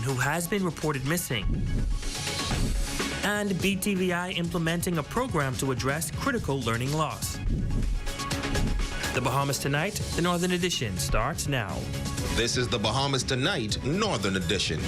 who has been reported missing. And BTVI implementing a program to address critical learning loss. The Bahamas Tonight, the Northern Edition, starts now. This is the Bahamas Tonight, Northern Edition.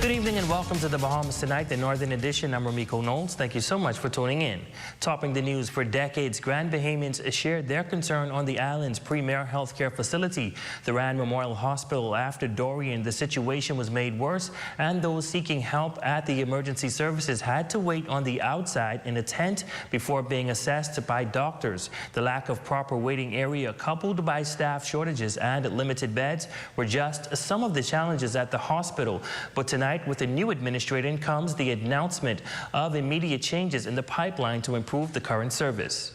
Good evening and welcome to the Bahamas Tonight, the Northern Edition. I'm Ramiko Knowles. Thank you so much for tuning in. Topping the news for decades, Grand Bahamians shared their concern on the island's premier healthcare facility, the Rand Memorial Hospital. After Dorian, the situation was made worse, and those seeking help at the emergency services had to wait on the outside in a tent before being assessed by doctors. The lack of proper waiting area, coupled by staff shortages and limited beds, were just some of the challenges at the hospital. But tonight, with the new administration, comes the announcement of immediate changes in the pipeline to improve the current service.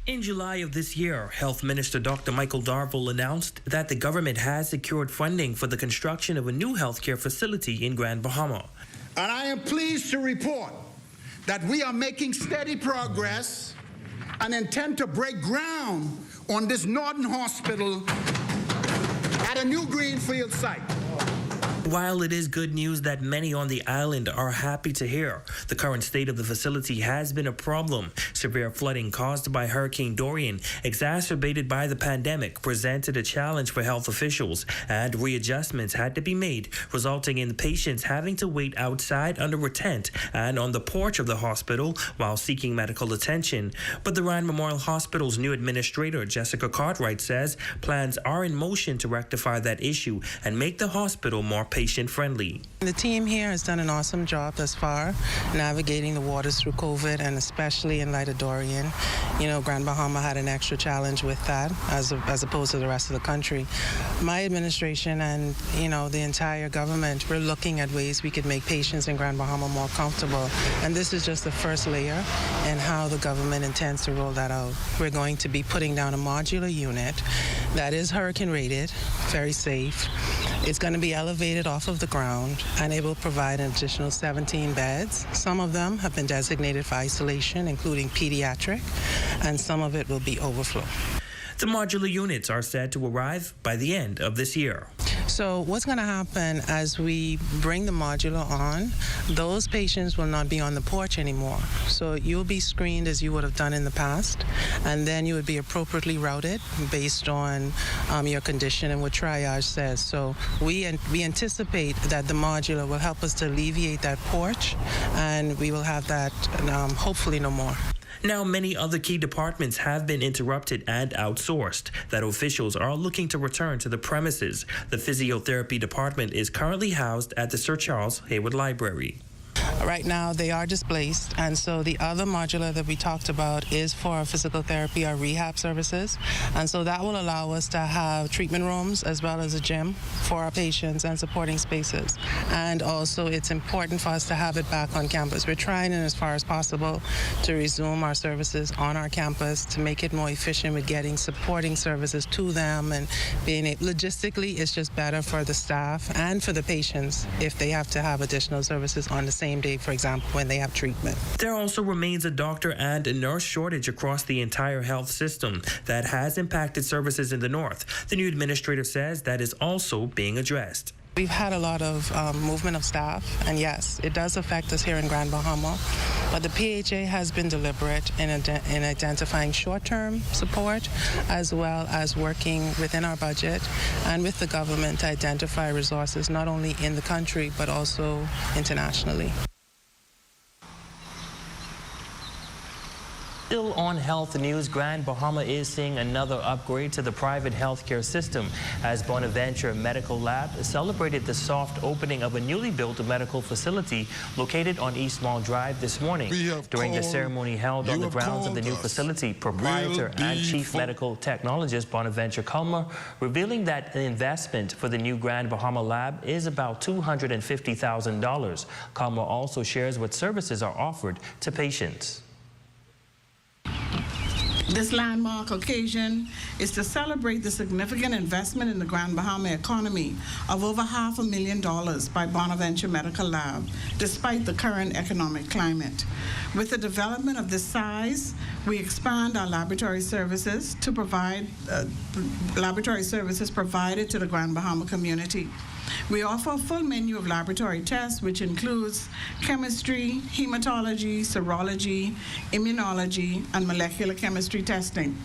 In July of this year, Health Minister Dr. Michael Darville announced that the government has secured funding for the construction of a new healthcare facility in Grand Bahama. And I am pleased to report that we are making steady progress and intend to break ground on this Northern Hospital at a new greenfield site. While it is good news that many on the island are happy to hear, the current state of the facility has been a problem. Severe flooding caused by Hurricane Dorian, exacerbated by the pandemic, presented a challenge for health officials, and readjustments had to be made, resulting in patients having to wait outside under a tent and on the porch of the hospital while seeking medical attention. But the Rand Memorial Hospital's new administrator, Jessica Cartwright, says plans are in motion to rectify that issue and make the hospital more patient-friendly. The team here has done an awesome job thus far navigating the waters through COVID, and especially in light of Dorian. You know, Grand Bahama had an extra challenge with that as opposed to the rest of the country. My administration and, you know, the entire government, we're looking at ways we could make patients in Grand Bahama more comfortable. And this is just the first layer in how the government intends to roll that out. We're going to be putting down a modular unit that is hurricane rated, very safe. It's going to be elevated off of the ground, and it will provide an additional 17 beds. Some of them have been designated for isolation, including pediatric, and some of it will be overflow. The modular units are said to arrive by the end of this year. So what's going to happen as we bring the modular on, those patients will not be on the porch anymore. So you'll be screened as you would have done in the past, and then you would be appropriately routed based on your condition and what triage says. So we anticipate that the modular will help us to alleviate that porch, and we will have that hopefully no more. Now, many other key departments have been interrupted and outsourced, that officials are looking to return to the premises. The physiotherapy department is currently housed at the Sir Charles Hayward Library. Right now, they are displaced, and so the other modular that we talked about is for our physical therapy, our rehab services, and so that will allow us to have treatment rooms as well as a gym for our patients and supporting spaces. And also, it's important for us to have it back on campus. We're trying, as far as possible, to resume our services on our campus to make it more efficient with getting supporting services to them, and being logistically, it's just better for the staff and for the patients if they have to have additional services on the same day, for example, when they have treatment. There also remains a doctor and a nurse shortage across the entire health system that has impacted services in the north. The new administrator says that is also being addressed. We've had a lot of movement of staff, and yes, it does affect us here in Grand Bahama, but the PHA has been deliberate in identifying short-term support as well as working within our budget and with the government to identify resources not only in the country but also internationally. Still on health news, Grand Bahama is seeing another upgrade to the private healthcare system as Bonaventure Medical Lab celebrated the soft opening of a newly built medical facility located on East Mall Drive this morning. During a ceremony held on the grounds of the new facility, proprietor and chief medical technologist Bonaventure Culmer revealing that the investment for the new Grand Bahama Lab is about $250,000. Culmer also shares what services are offered to patients. This landmark occasion is to celebrate the significant investment in the Grand Bahama economy of over $500,000 by Bonaventure Medical Lab, despite the current economic climate. With the development of this size, we expand our laboratory services to provide laboratory services provided to the Grand Bahama community. We offer a full menu of laboratory tests, which includes chemistry, hematology, serology, immunology, and molecular chemistry testing.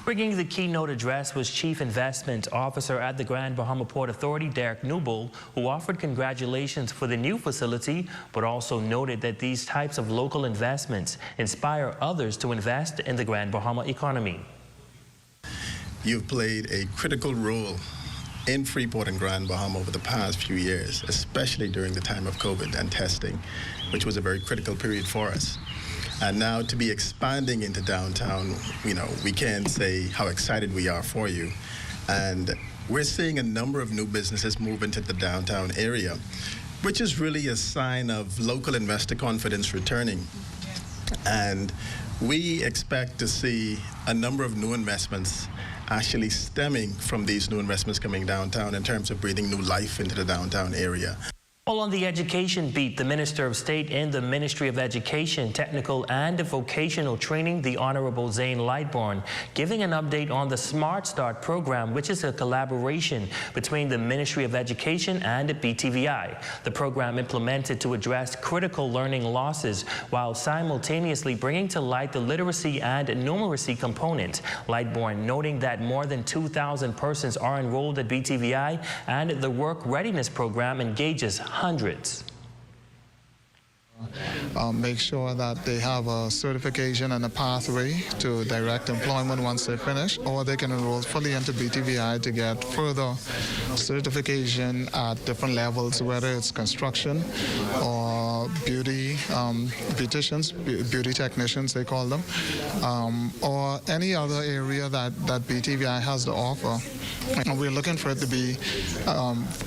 Bringing the keynote address was Chief Investment Officer at the Grand Bahama Port Authority, Derek Newbold, who offered congratulations for the new facility, but also noted that these types of local investments inspire others to invest in the Grand Bahama economy. You've played a critical role in Freeport and Grand Bahama over the past few years, especially during the time of COVID and testing, which was a very critical period for us. And now to be expanding into downtown, we can't say how excited we are for you. And we're seeing a number of new businesses move into the downtown area, which is really a sign of local investor confidence returning. And we expect to see a number of new investments actually stemming from these new investments coming downtown in terms of breathing new life into the downtown area. Well, on the education beat, the Minister of State in the Ministry of Education, Technical and Vocational Training, the Honorable Zane Lightbourne, giving an update on the Smart Start program, which is a collaboration between the Ministry of Education and BTVI. The program implemented to address critical learning losses while simultaneously bringing to light the literacy and numeracy component. Lightbourne noting that more than 2,000 persons are enrolled at BTVI, and the work readiness program engages hundreds. Make sure that they have a certification and a pathway to direct employment once they finish, or they can enroll fully into BTVI to get further certification at different levels, whether it's construction or beauty beauticians, beauty technicians they call them, or any other area that BTVI has to offer. And we're looking for it to be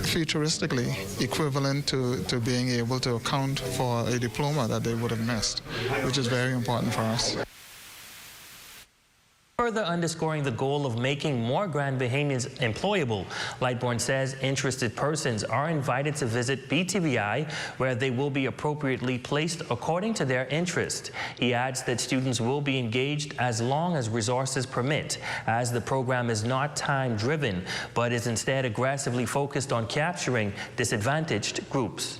futuristically equivalent to being able to account for a diploma that they would have missed, which is very important for us. Further underscoring the goal of making more Grand Bahamians employable, Lightbourne says interested persons are invited to visit BTVI, where they will be appropriately placed according to their interest. He adds that students will be engaged as long as resources permit, as the program is not time-driven, but is instead aggressively focused on capturing disadvantaged groups.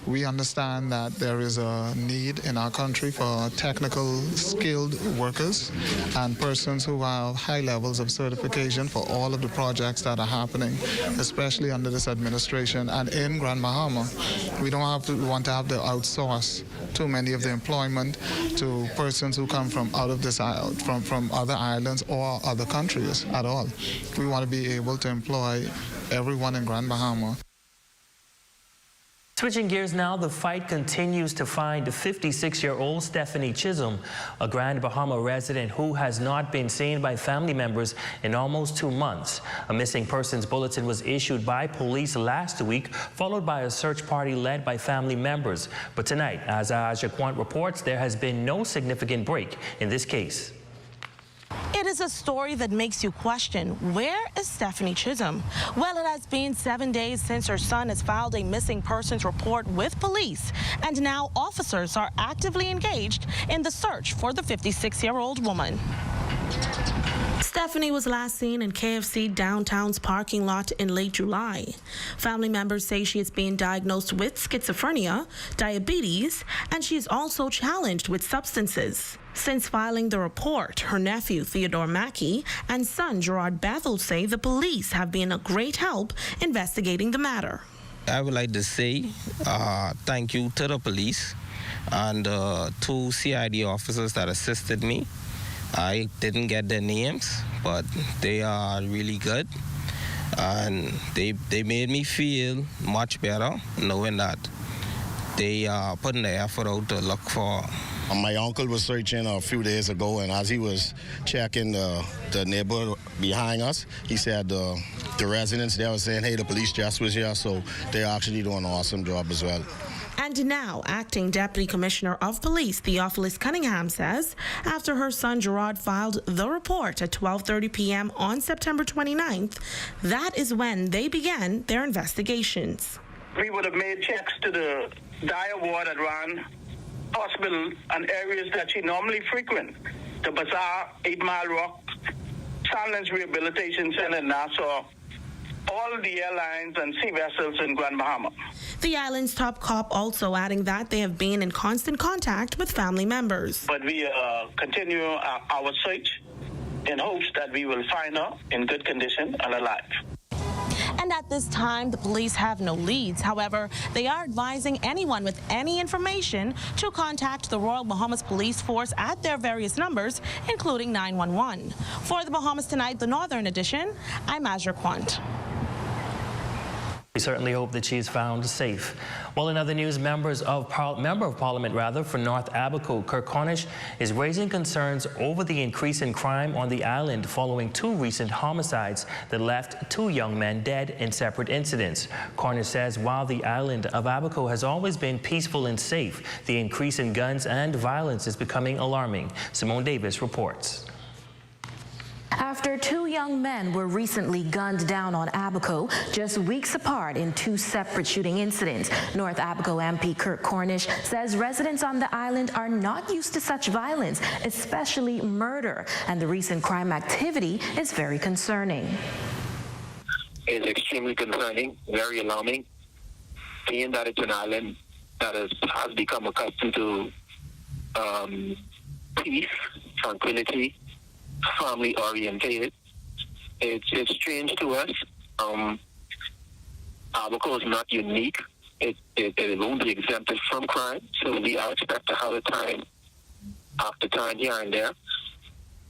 We understand that there is a need in our country for technical skilled workers and persons who have high levels of certification for all of the projects that are happening, especially under this administration. And in Grand Bahama, we don't want to have to outsource too many of the employment to persons who come from out of this from other islands or other countries at all. We want to be able to employ everyone in Grand Bahama. Switching gears now, the fight continues to find 56-year-old Stephanie Chisholm, a Grand Bahama resident who has not been seen by family members in almost 2 months. A missing persons bulletin was issued by police last week, followed by a search party led by family members. But tonight, as Aja Quant reports, there has been no significant break in this case. It is a story that makes you question, where is Stephanie Chisholm? Well, it has been 7 days since her son has filed a missing persons report with police, and now officers are actively engaged in the search for the 56-year-old woman. Stephanie was last seen in KFC downtown's parking lot in late July. Family members say she is being diagnosed with schizophrenia, diabetes, and she is also challenged with substances. Since filing the report, her nephew Theodore Mackey and son Gerard Bethel say the police have been a great help investigating the matter. I would like to say thank you to the police and 2 CID officers that assisted me. I didn't get their names, but they are really good, and they made me feel much better knowing that they are putting the effort out to look for. My uncle was searching a few days ago, and as he was checking the neighborhood behind us, he said the residents there were saying, hey, the police just was here, so they're actually doing an awesome job as well. And now, Acting Deputy Commissioner of Police Theophilus Cunningham says after her son Gerard filed the report at 12:30 p.m. on September 29th, that is when they began their investigations. We would have made checks to the Dyer ward at Ron Hospital and areas that she normally frequent, the Bazaar, 8 Mile Rock, Sandlands Rehabilitation Center in Nassau, all the airlines and sea vessels in Grand Bahama. The island's top cop also adding that they have been in constant contact with family members. But we continue our search in hopes that we will find her in good condition and alive. And at this time, the police have no leads. However, they are advising anyone with any information to contact the Royal Bahamas Police Force at their various numbers, including 911. For the Bahamas Tonight, the Northern Edition, I'm Azure Quant. We certainly hope that she is found safe. Well, in other news, Member of Parliament for North Abaco, Kirk Cornish, is raising concerns over the increase in crime on the island following 2 recent homicides that left 2 young men dead in separate incidents. Cornish says while the island of Abaco has always been peaceful and safe, the increase in guns and violence is becoming alarming. Simone Davis reports. After 2 young men were recently gunned down on Abaco, just weeks apart in 2 separate shooting incidents, North Abaco MP Kirk Cornish says residents on the island are not used to such violence, especially murder, and the recent crime activity is very concerning. It's extremely concerning, very alarming, being that it's an island that has become accustomed to peace, tranquility, family orientated. It's strange to us. Abaco is not unique. It won't be exempted from crime, so we are expected to have a time after time here and there.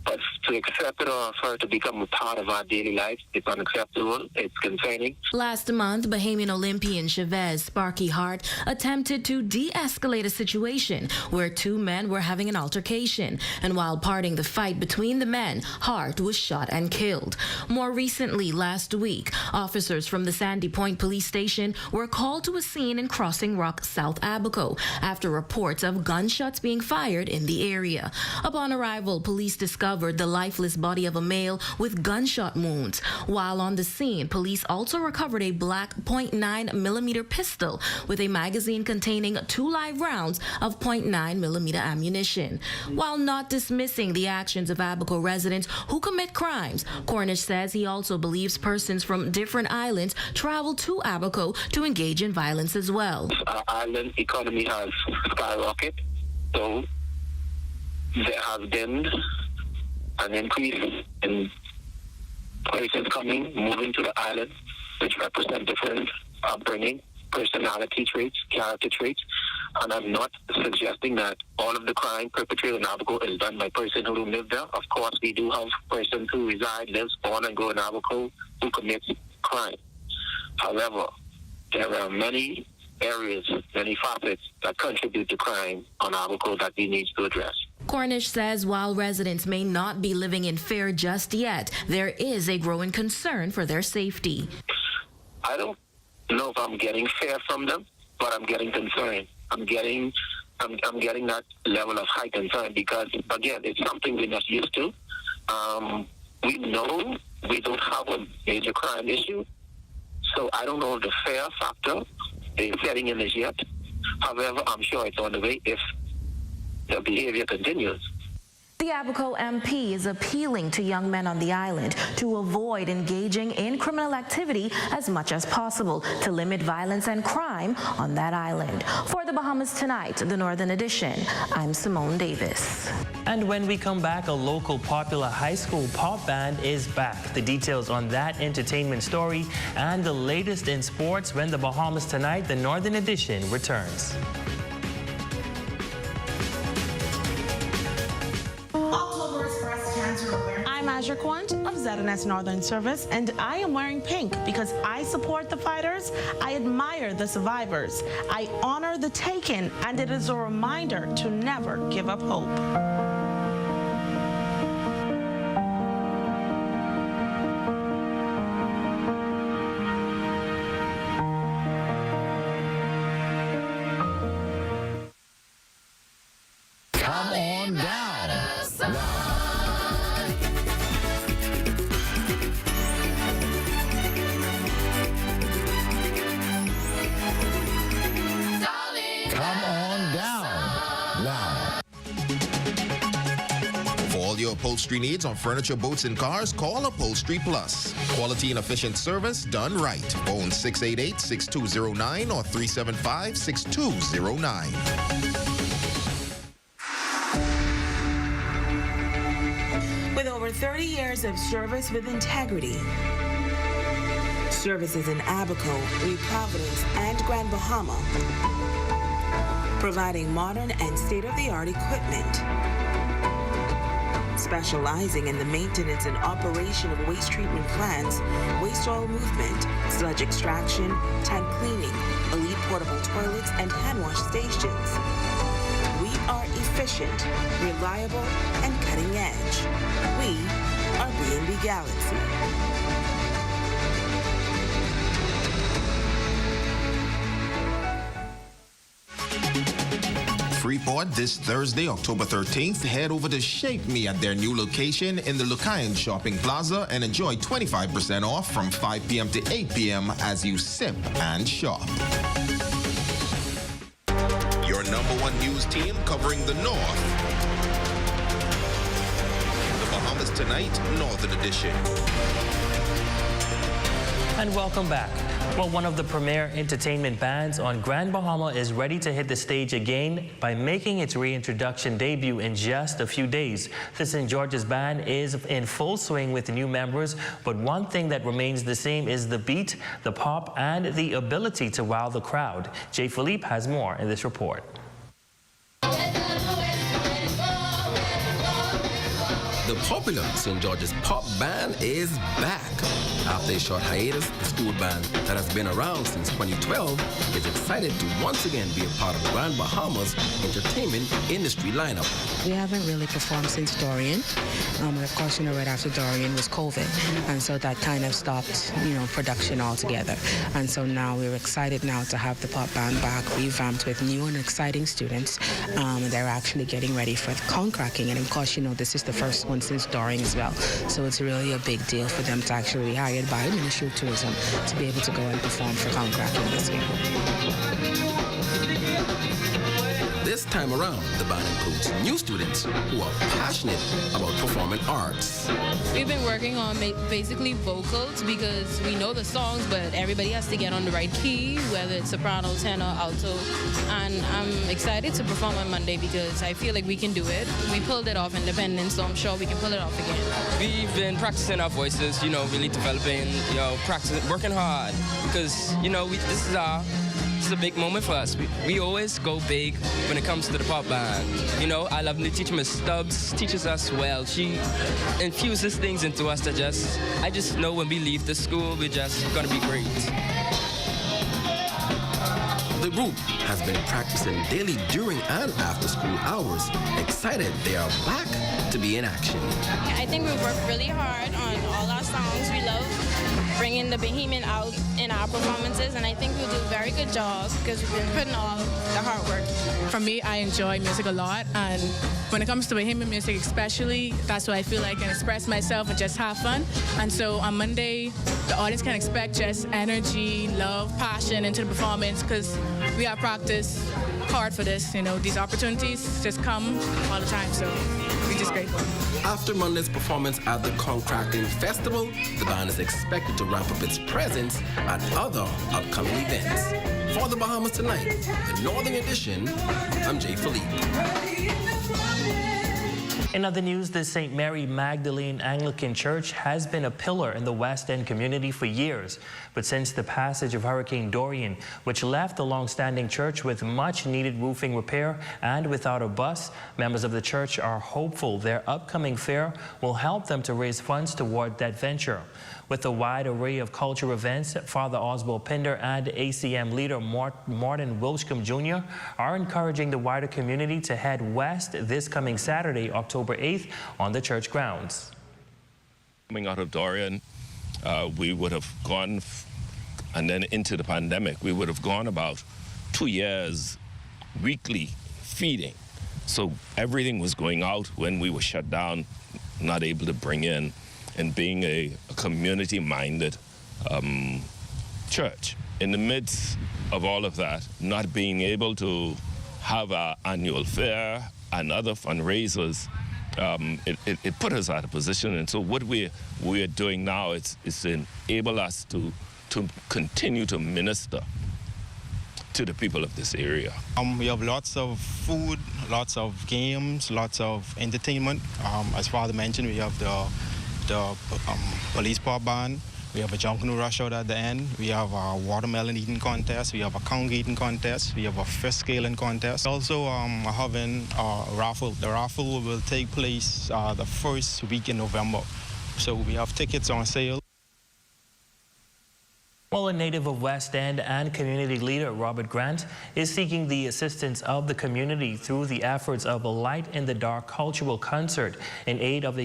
But to accept it or for it to become a part of our daily life, it's unacceptable. It's concerning. Last month, Bahamian Olympian Chavez Sparky Hart attempted to de-escalate a situation where 2 men were having an altercation. And while parting the fight between the men, Hart was shot and killed. More recently, last week, officers from the Sandy Point Police Station were called to a scene in Crossing Rock, South Abaco, after reports of gunshots being fired in the area. Upon arrival, police discovered the lifeless body of a male with gunshot wounds. While on the scene, police also recovered a black .9mm pistol with a magazine containing 2 live rounds of .9mm ammunition. While not dismissing the actions of Abaco residents who commit crimes, Cornish says he also believes persons from different islands travel to Abaco to engage in violence as well. Our island economy has skyrocketed, so there has been an increase in persons moving to the island, which represent different upbringing, personality traits, character traits. And I'm not suggesting that all of the crime perpetrated in Abaco is done by persons who live there. Of course, we do have persons who reside, live, born, and grow in Abaco who commit crime. However, there are many areas, many facets that contribute to crime on Abaco that we need to address. Cornish says while residents may not be living in fear just yet, there is a growing concern for their safety. I don't know if I'm getting fear from them, but I'm getting concern. I'm getting that level of high concern because, again, it's something we're not used to. We know we don't have a major crime issue, so I don't know if the fear factor is setting in as yet. However, I'm sure it's on the way if the behavior continues. The Abaco MP is appealing to young men on the island to avoid engaging in criminal activity as much as possible to limit violence and crime on that island. For the Bahamas Tonight, the Northern Edition, I'm Simone Davis. And when we come back, a local popular high school pop band is back. The details on that entertainment story and the latest in sports when the Bahamas Tonight, the Northern Edition, returns. I'm Azure Quant of ZNS Northern Service, and I am wearing pink because I support the fighters, I admire the survivors, I honor the taken, and it is a reminder to never give up hope. Come on down. Come on down now. For all your upholstery needs on furniture, boats, and cars, call Upholstery Plus. Quality and efficient service done right. Phone 688-6209 or 375-6209. With over 30 years of service with integrity, services in Abaco, New Providence, and Grand Bahama, providing modern and state-of-the-art equipment, specializing in the maintenance and operation of waste treatment plants, waste oil movement, sludge extraction, tank cleaning, elite portable toilets, and hand wash stations. We are efficient, reliable, and cutting edge. We are B&B Galaxy. Freeport this Thursday, October 13th. Head over to Shape Me at their new location in the Lucayan Shopping Plaza and enjoy 25% off from 5 p.m. to 8 p.m. as you sip and shop. Your #1 news team covering the North. The Bahamas Tonight, Northern Edition. And welcome back. Well, one of the premier entertainment bands on Grand Bahama is ready to hit the stage again by making its reintroduction debut in just a few days. The St. George's Band is in full swing with new members, but one thing that remains the same is the beat, the pop, and the ability to wow the crowd. Jay Philippe has more in this report. The popular St. George's Pop Band is back. After a short hiatus, the school band that has been around since 2012 is excited to once again be a part of Grand Bahama's entertainment industry lineup. We haven't really performed since Dorian. And of course, right after Dorian was COVID. And so that kind of stopped, production altogether. And so now we're excited now to have the pop band back, revamped with new and exciting students. They're actually getting ready for the cone cracking. And of course, this is the first one since Dorian as well. So it's really a big deal for them to actually be hired by the Ministry of Tourism to be able to go and perform for cone cracking this year. This time around, the band includes new students who are passionate about performing arts. We've been working on basically vocals because we know the songs, but everybody has to get on the right key, whether it's soprano, tenor, alto. And I'm excited to perform on Monday because I feel like we can do it. We pulled it off independent, so I'm sure we can pull it off again. We've been practicing our voices, really developing, practicing, working hard because, this is a big moment for us. We always go big when it comes to the pop band. I love the teacher, Miss Stubbs, teaches us well. She infuses things into us that I just know when we leave the school, we're just gonna be great. The group has been practicing daily during and after school hours. Excited they are back to be in action. I think we worked really hard on all our songs. We love bringing the Bahamian out in our performances, and I think we'll do a very good job because we've been putting all the hard work. For me, I enjoy music a lot, and when it comes to Bahamian music especially, that's what I feel like I can express myself and just have fun. And so on Monday, the audience can expect just energy, love, passion into the performance because we have practiced hard for this. These opportunities just come all the time, so we're just grateful. After Monday's performance at the Cone Cracking Festival, the band is expected to ramp up its presence at other upcoming events. For the Bahamas Tonight, the Northern Edition, I'm Jay Philippe. In other news, the St. Mary Magdalene Anglican Church has been a pillar in the West End community for years. But since the passage of Hurricane Dorian, which left the long-standing church with much-needed roofing repair and without a bus, members of the church are hopeful their upcoming fair will help them to raise funds toward that venture. With a wide array of cultural events, Father Oswald Pinder and ACM leader Martin Wilshcombe Jr. are encouraging the wider community to head west this coming Saturday, October 8th, on the church grounds. Coming out of Dorian, we would have gone, and then into the pandemic, we would have gone about 2 years weekly feeding. So everything was going out when we were shut down, not able to bring in, and being a community-minded church. In the midst of all of that, not being able to have our annual fair and other fundraisers, it put us out of position. And so what we're doing now is enable us to continue to minister to the people of this area. We have lots of food, lots of games, lots of entertainment. As Father mentioned, we have the police pop band. We have a jungle rush out at the end. We have a watermelon eating contest. We have a conch eating contest. We have a fish scaling contest. Also having a raffle. The raffle will take place the first week in November. So we have tickets on sale. Well, a native of West End and community leader Robert Grant is seeking the assistance of the community through the efforts of a Light in the Dark cultural concert in aid of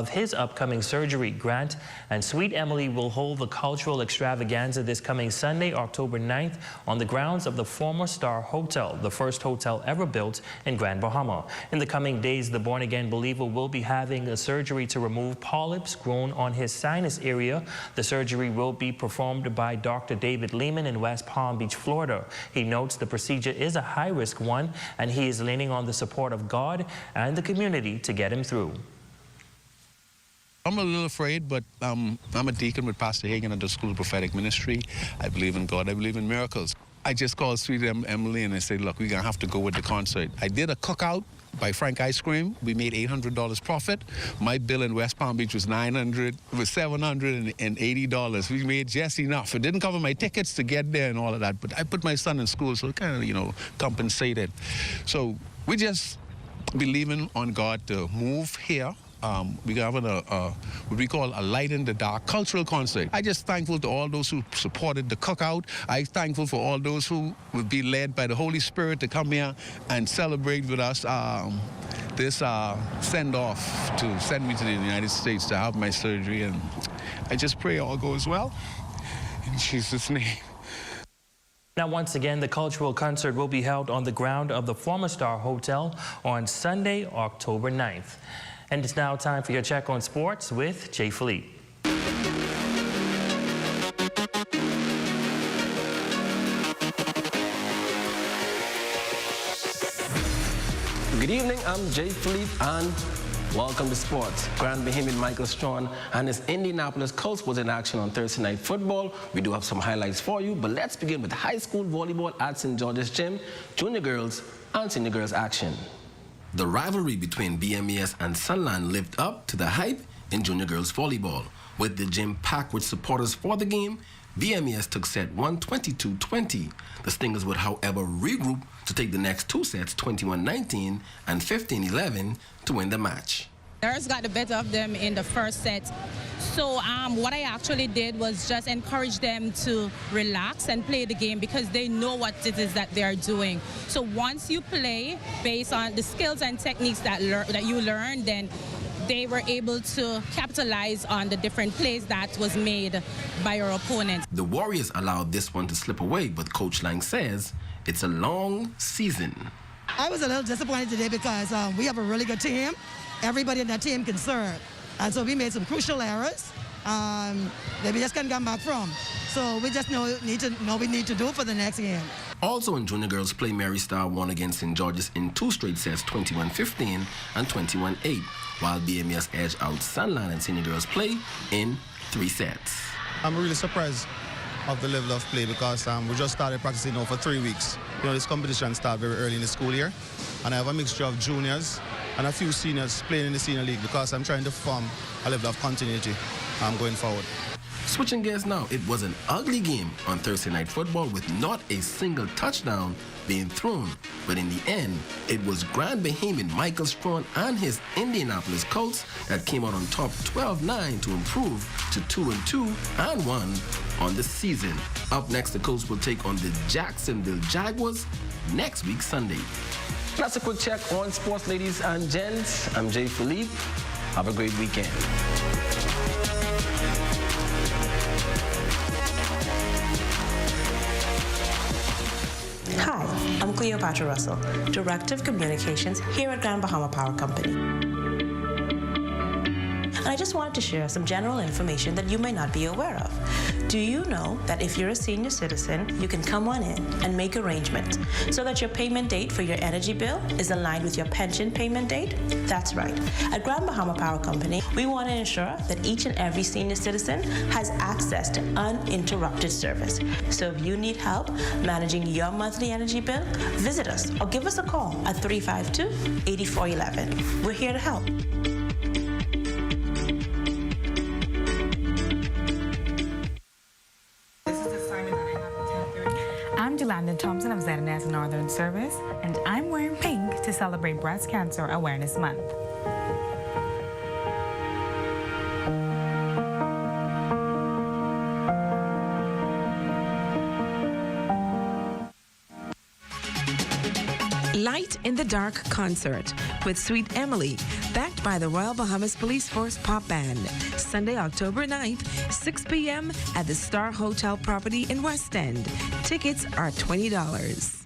his upcoming surgery. Grant and Sweet Emily will hold the cultural extravaganza this coming Sunday, October 9th, on the grounds of the former Star Hotel, the first hotel ever built in Grand Bahama. In the coming days, the born-again believer will be having a surgery to remove polyps grown on his sinus area. The surgery will be performed by Dr. David Lehman in West Palm Beach, Florida. He notes the procedure is a high-risk one, and he is leaning on the support of God and the community to get him through. I'm a little afraid, but I'm a deacon with Pastor Hagan at the School of Prophetic Ministry. I believe in God. I believe in miracles. I just called Sweet Emily and I said, look, we're going to have to go with the concert. I did a cookout by Frank Ice Cream. We made $800 profit. My bill in West Palm Beach was $780. We made just enough. It didn't cover my tickets to get there and all of that, but I put my son in school, so it kind of, compensated. So we just believing on God to move here. We're having what we call a Light in the Dark cultural concert. I just thankful to all those who supported the cookout. I'm thankful for all those who will be led by the Holy Spirit to come here and celebrate with us this send-off to send me to the United States to have my surgery. And I just pray all goes well. In Jesus' name. Now, once again, the cultural concert will be held on the ground of the former Star Hotel on Sunday, October 9th. And it's now time for your check on sports with Jay Philippe. Good evening, I'm Jay Philippe and welcome to sports. Grand Bahamian Michael Strawn and his Indianapolis Colts was in action on Thursday Night Football. We do have some highlights for you, but let's begin with high school volleyball at St. George's Gym, junior girls and senior girls action. The rivalry between BMES and Sunland lived up to the hype in junior girls volleyball. With the gym packed with supporters for the game, BMES took set 1 22-20. The Stingers would, however, regroup to take the next two sets, 21-19 and 15-11, to win the match. Girls got the better of them in the first set. So what I actually did was just encourage them to relax and play the game because they know what it is that they're doing. So once you play based on the skills and techniques that you learn, then they were able to capitalize on the different plays that was made by your opponent. The Warriors allowed this one to slip away, but Coach Lang says it's a long season. I was a little disappointed today because we have a really good team. Everybody in that team can serve. And so we made some crucial errors that we just can't come back from. So we just know we need to do for the next game. Also in junior girls play, Mary Star won against St. George's in 2 straight sets, 21-15 and 21-8, while BMES edged out Sunland and senior girls play in 3 sets. I'm really surprised of the level of play because we just started practicing now for 3 weeks. This competition started very early in the school year, and I have a mixture of juniors and a few seniors playing in the senior league because I'm trying to form a level of continuity going forward. Switching gears now, it was an ugly game on Thursday Night Football with not a single touchdown being thrown. But in the end, it was Grand Bahamian Michael Strawn and his Indianapolis Colts that came out on top 12-9 to improve to 2-2 and 1 on the season. Up next, the Colts will take on the Jacksonville Jaguars next week, Sunday. That's a quick check on sports, ladies and gents. I'm Jay Philippe. Have a great weekend. Hi, I'm Cleopatra Russell, Director of Communications here at Grand Bahama Power Company. And I just wanted to share some general information that you may not be aware of. Do you know that if you're a senior citizen, you can come on in and make arrangements so that your payment date for your energy bill is aligned with your pension payment date? That's right. At Grand Bahama Power Company, we want to ensure that each and every senior citizen has access to uninterrupted service. So if you need help managing your monthly energy bill, visit us or give us a call at 352-8411. We're here to help. Landon Thompson of ZNS Northern Service, and I'm wearing pink to celebrate Breast Cancer Awareness Month. Light in the Dark concert with Sweet Emily, backed by the Royal Bahamas Police Force Pop Band. Sunday, October 9th, 6 p.m. at the Star Hotel property in West End. Tickets are $20.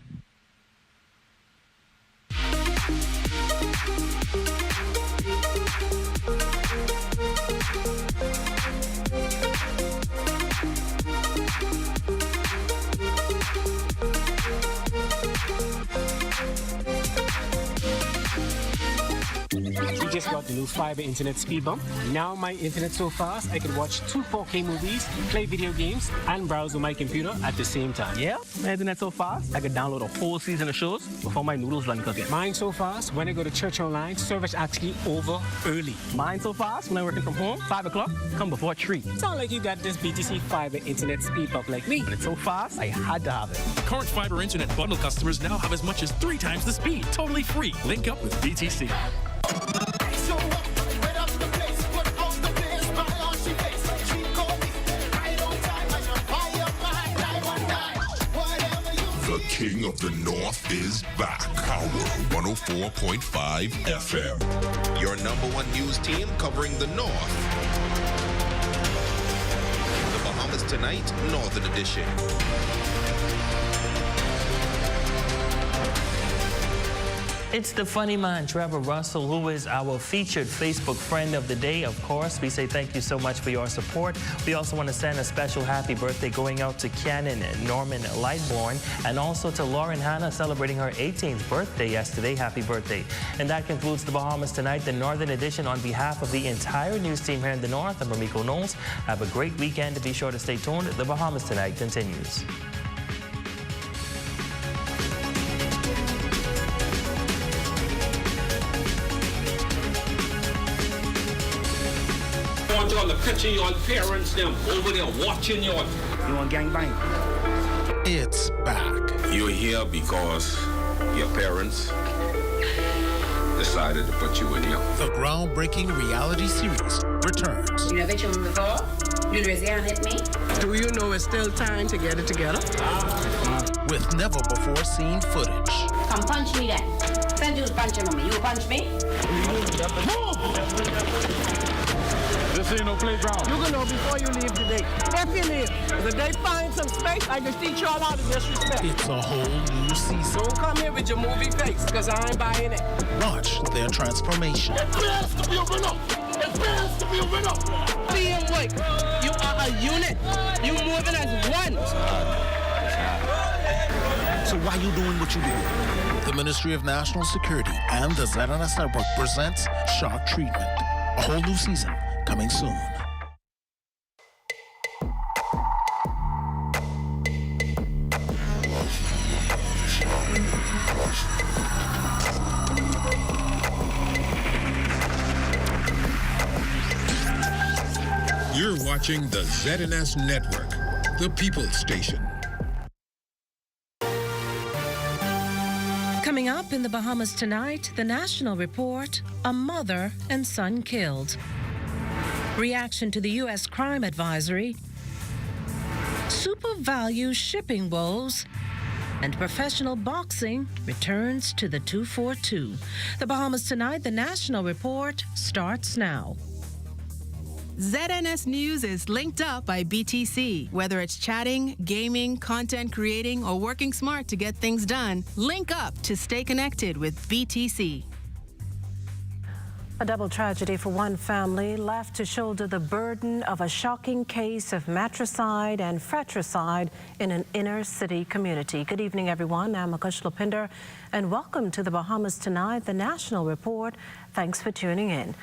We just got the new fiber internet speed bump. Now my internet so fast I can watch 2 4K movies, play video games, and browse on my computer at the same time. Yeah, my internet so fast I could download a whole season of shows before my noodles done cooking. Mine so fast when I go to church online, service actually over early. Mine so fast when I'm working from home, 5 o'clock, come before 3. Sound like you got this BTC fiber internet speed bump like me. But it's so fast I had to have it. Current fiber internet bundle customers now have as much as 3 times the speed. Totally free. Link up with BTC. The King of the North is back. Power 104.5 FM. Your #1 news team covering the North. The Bahamas Tonight, Northern Edition. It's the funny man, Trevor Russell, who is our featured Facebook friend of the day, of course. We say thank you so much for your support. We also want to send a special happy birthday going out to Canon Norman Lightborn and also to Lauren Hanna celebrating her 18th birthday yesterday. Happy birthday. And that concludes the Bahamas Tonight, the Northern Edition. On behalf of the entire news team here in the North, I'm Ramiko Knowles. Have a great weekend. Be sure to stay tuned. The Bahamas Tonight continues. On the picture, your parents, them over there watching you. You want gangbang? It's back. You're here because your parents decided to put you in here. The groundbreaking reality series returns. You never told me before? You raise your hand at me? Do you know it's still time to get it together? With never before seen footage. Come punch me then. Send you to punch him, mommy. You punch me? This ain't no playground. You can know before you leave today. If you leave, if they find some space, I can teach you all how to disrespect. It's a whole new season. Don't come here with your movie face, because I ain't buying it. Watch their transformation. It bears to be a winner. It bears to be a winner. Teamwork. You are a unit. You moving as one. So why you doing what you do? The Ministry of National Security and the ZNS Network presents Shark Treatment. A whole new season coming soon. You're watching the ZNS Network, the People's Station. Coming up in the Bahamas tonight, the National Report, a mother and son killed. Reaction to the U.S. crime advisory, super value shipping woes, and professional boxing returns to the 242. The Bahamas tonight, the National Report starts now. ZNS News is linked up by BTC. Whether it's chatting, gaming, content creating, or working smart to get things done, link up to stay connected with BTC. A double tragedy for one family left to shoulder the burden of a shocking case of matricide and fratricide in an inner city community. Good evening, everyone. I'm Akush Lopinder, and welcome to the Bahamas Tonight, the National Report. Thanks for tuning in.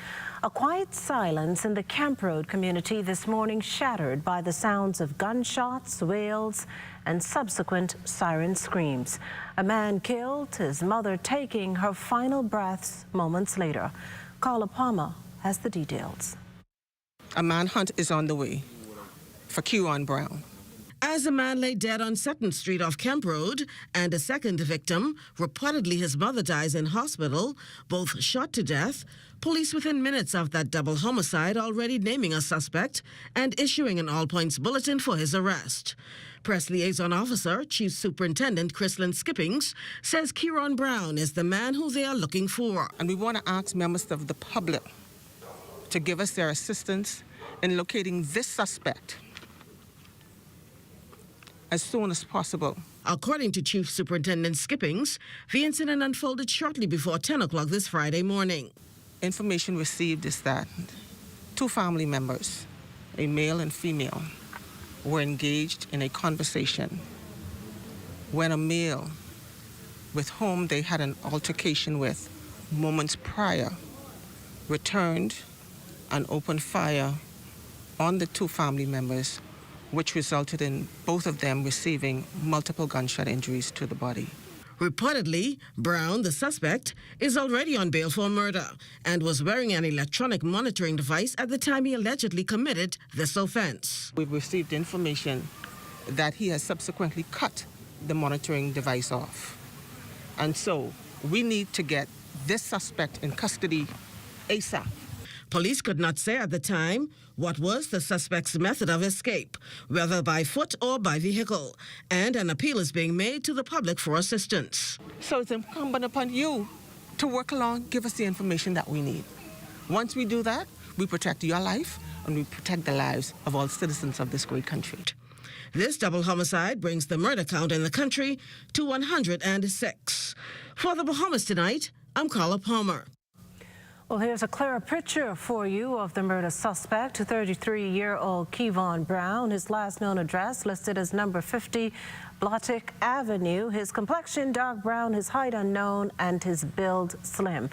A quiet silence in the Camp Road community this morning shattered by the sounds of gunshots, wails, and subsequent siren screams. A man killed, his mother taking her final breaths moments later. Carla Palmer has the details. A manhunt is on the way for Kieron Brown. As a man lay dead on 2nd Street off Camp Road and a second victim, reportedly his mother, dies in hospital, both shot to death, police within minutes of that double homicide already naming a suspect and issuing an all-points bulletin for his arrest. Press Liaison Officer, Chief Superintendent Chrislyn Skippings, says Kieron Brown is the man who they are looking for. And we want to ask members of the public to give us their assistance in locating this suspect as soon as possible. According to Chief Superintendent Skippings, the incident unfolded shortly before 10 o'clock this Friday morning. Information received is that 2 family members, a male and female, were engaged in a conversation when a male with whom they had an altercation with moments prior returned and opened fire on the 2 family members, which resulted in both of them receiving multiple gunshot injuries to the body. Reportedly, Brown, the suspect, is already on bail for murder and was wearing an electronic monitoring device at the time he allegedly committed this offense. We've received information that he has subsequently cut the monitoring device off. And so we need to get this suspect in custody ASAP. Police could not say at the time what was the suspect's method of escape, whether by foot or by vehicle, and an appeal is being made to the public for assistance. So it's incumbent upon you to work along, give us the information that we need. Once we do that, we protect your life and we protect the lives of all citizens of this great country. This double homicide brings the murder count in the country to 106. For the Bahamas Tonight, I'm Carla Palmer. Well, here's a clearer picture for you of the murder suspect, 33-year-old Kieron Brown. His last known address listed as number 50 Blottick Avenue. His complexion dark brown, his height unknown, and his build slim.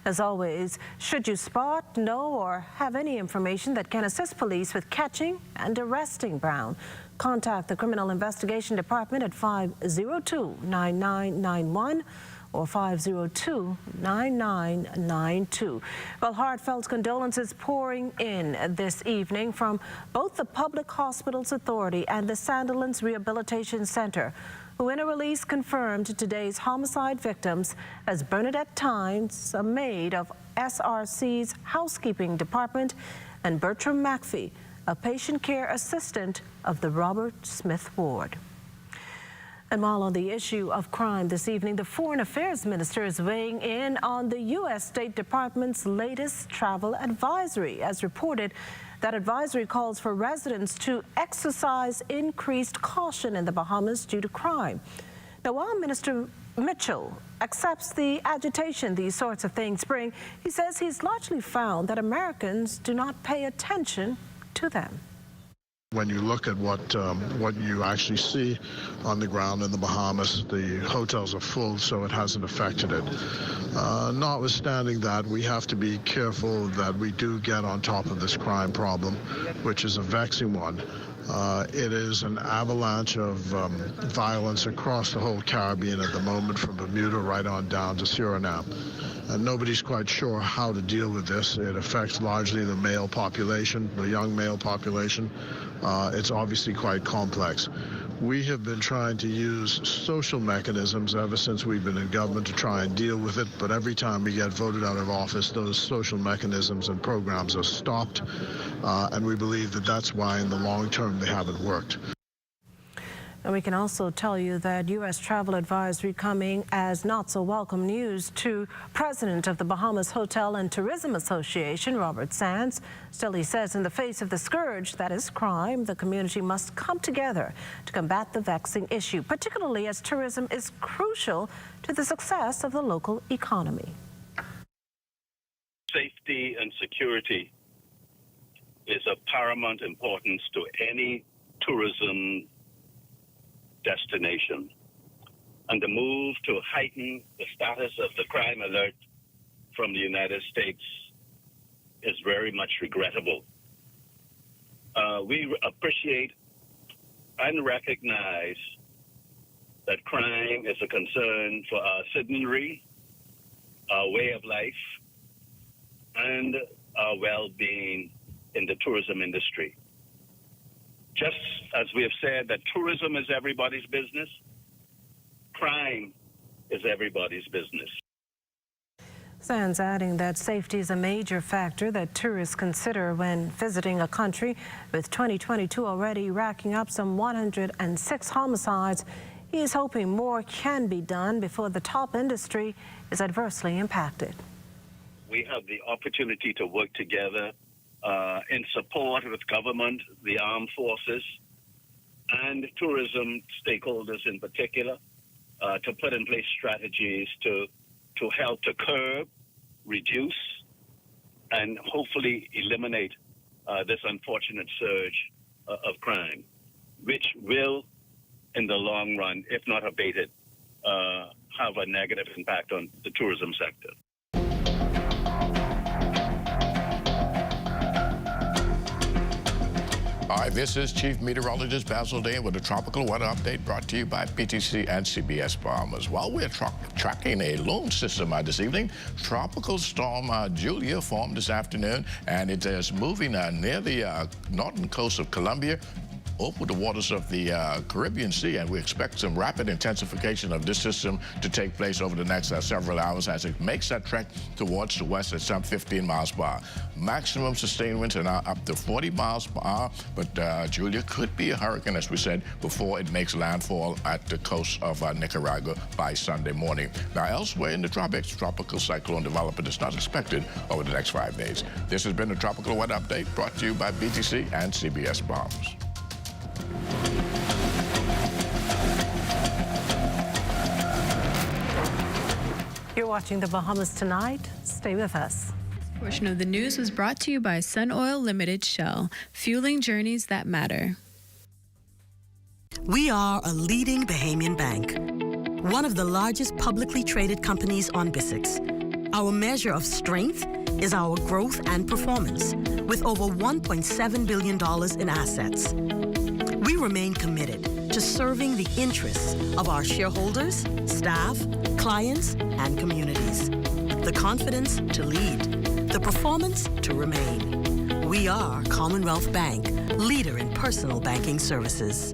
As always, should you spot, know, or have any information that can assist police with catching and arresting Brown, contact the Criminal Investigation Department at 502-9991. or 502-9992. Well, heartfelt condolences pouring in this evening from both the Public Hospitals Authority and the Sandilands Rehabilitation Center, who in a release confirmed today's homicide victims as Bernadette Tynes, a maid of SRC's housekeeping department, and Bertram McPhee, a patient care assistant of the Robert Smith Ward. And while on the issue of crime this evening, the Foreign Affairs Minister is weighing in on the U.S. State Department's latest travel advisory. As reported, that advisory calls for residents to exercise increased caution in the Bahamas due to crime. Now, while Minister Mitchell accepts the agitation these sorts of things bring, he says he's largely found that Americans do not pay attention to them. When you look at what you actually see on the ground in the Bahamas, the hotels are full, so it hasn't affected it. Notwithstanding that, we have to be careful that we do get on top of this crime problem, which is a vexing one. It is an avalanche of violence across the whole Caribbean at the moment, from Bermuda right on down to Suriname. And nobody's quite sure how to deal with this. It affects largely the male population, the young male population. It's obviously quite complex. We have been trying to use social mechanisms ever since we've been in government to try and deal with it, but every time we get voted out of office, those social mechanisms and programs are stopped, and we believe that that's why in the long term they haven't worked. And we can also tell you that U.S. travel advisory coming as not so welcome news to President of the Bahamas Hotel and Tourism Association, Robert Sands. Still, he says in the face of the scourge that is crime, the community must come together to combat the vexing issue, particularly as tourism is crucial to the success of the local economy. Safety and security is of paramount importance to any tourism destination. And the move to heighten the status of the crime alert from the United States is very much regrettable. We appreciate and recognize that crime is a concern for our citizenry, our way of life, and our well-being in the tourism industry. Just as we have said that tourism is everybody's business, crime is everybody's business. Sands adding that safety is a major factor that tourists consider when visiting a country, with 2022 already racking up some 106 homicides. He is hoping more can be done before the top industry is adversely impacted. We have the opportunity to work together in support with government, the armed forces, and tourism stakeholders in particular, to put in place strategies to help to curb, reduce, and hopefully eliminate this unfortunate surge of crime, which will, in the long run, if not abated, have a negative impact on the tourism sector. Hi, this is Chief Meteorologist Basil Dane with a tropical weather update brought to you by BTC and CBS Bahamas. While we're tracking a lone system this evening, Tropical Storm Julia formed this afternoon, and it is moving near the northern coast of Colombia, over the waters of the Caribbean Sea, and we expect some rapid intensification of this system to take place over the next several hours as it makes that trek towards the west at some 15 miles per hour. Maximum sustained winds are now up to 40 miles per hour, but Julia could be a hurricane, as we said, before it makes landfall at the coast of Nicaragua by Sunday morning. Now, elsewhere in the tropics, tropical cyclone development is not expected over the next 5 days. This has been a Tropical Weather Update brought to you by BTC and CBS Bahamas. You're watching the Bahamas Tonight. Stay with us. This portion of the news was brought to you by Sun Oil Limited Shell, fueling journeys that matter. We are a leading Bahamian bank, one of the largest publicly traded companies on BISX. Our measure of strength is our growth and performance, with over $1.7 billion in assets. We remain committed to serving the interests of our shareholders, staff, clients, and communities. The confidence to lead, the performance to remain. We are Commonwealth Bank, leader in personal banking services.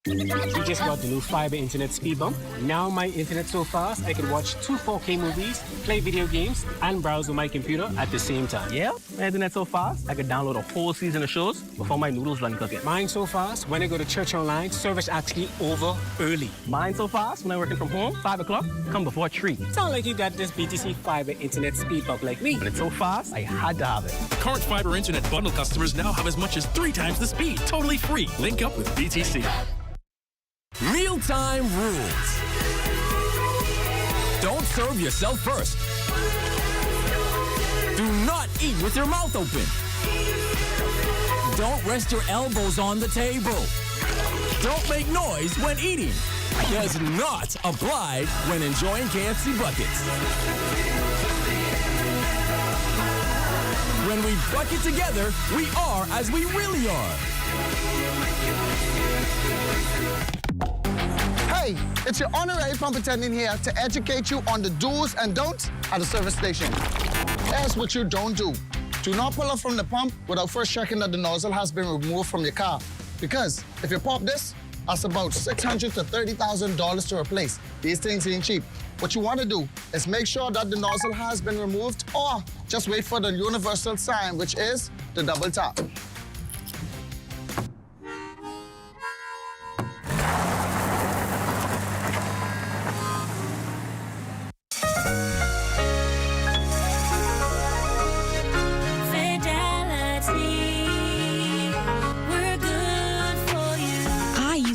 We just got the new fiber internet speed bump. Now my internet so fast I can watch 2 4K movies, play video games, and browse on my computer at the same time. Yeah, my internet so fast I could download a whole season of shows before my noodles run cooking. Mine so fast, when I go to church online, service actually over early. Mine so fast, when I'm working from home, 5 o'clock, come before 3. Sound like you got this BTC fiber internet speed bump like me. When it's so fast, I had to have it. Current fiber internet bundle customers now have as much as 3 times the speed. Totally free. Link up with BTC. Mealtime rules. Don't serve yourself first. Do not eat with your mouth open. Don't rest your elbows on the table. Don't make noise when eating. Does not apply when enjoying KFC buckets. When we bucket together, we are as we really are. Hey, it's your honorary pump attendant here to educate you on the do's and don'ts at the service station. Here's what you don't do. Do not pull up from the pump without first checking that the nozzle has been removed from your car. Because if you pop this, that's about $600,000 to $30,000 to replace. These things ain't cheap. What you want to do is make sure that the nozzle has been removed, or just wait for the universal sign, which is the double tap.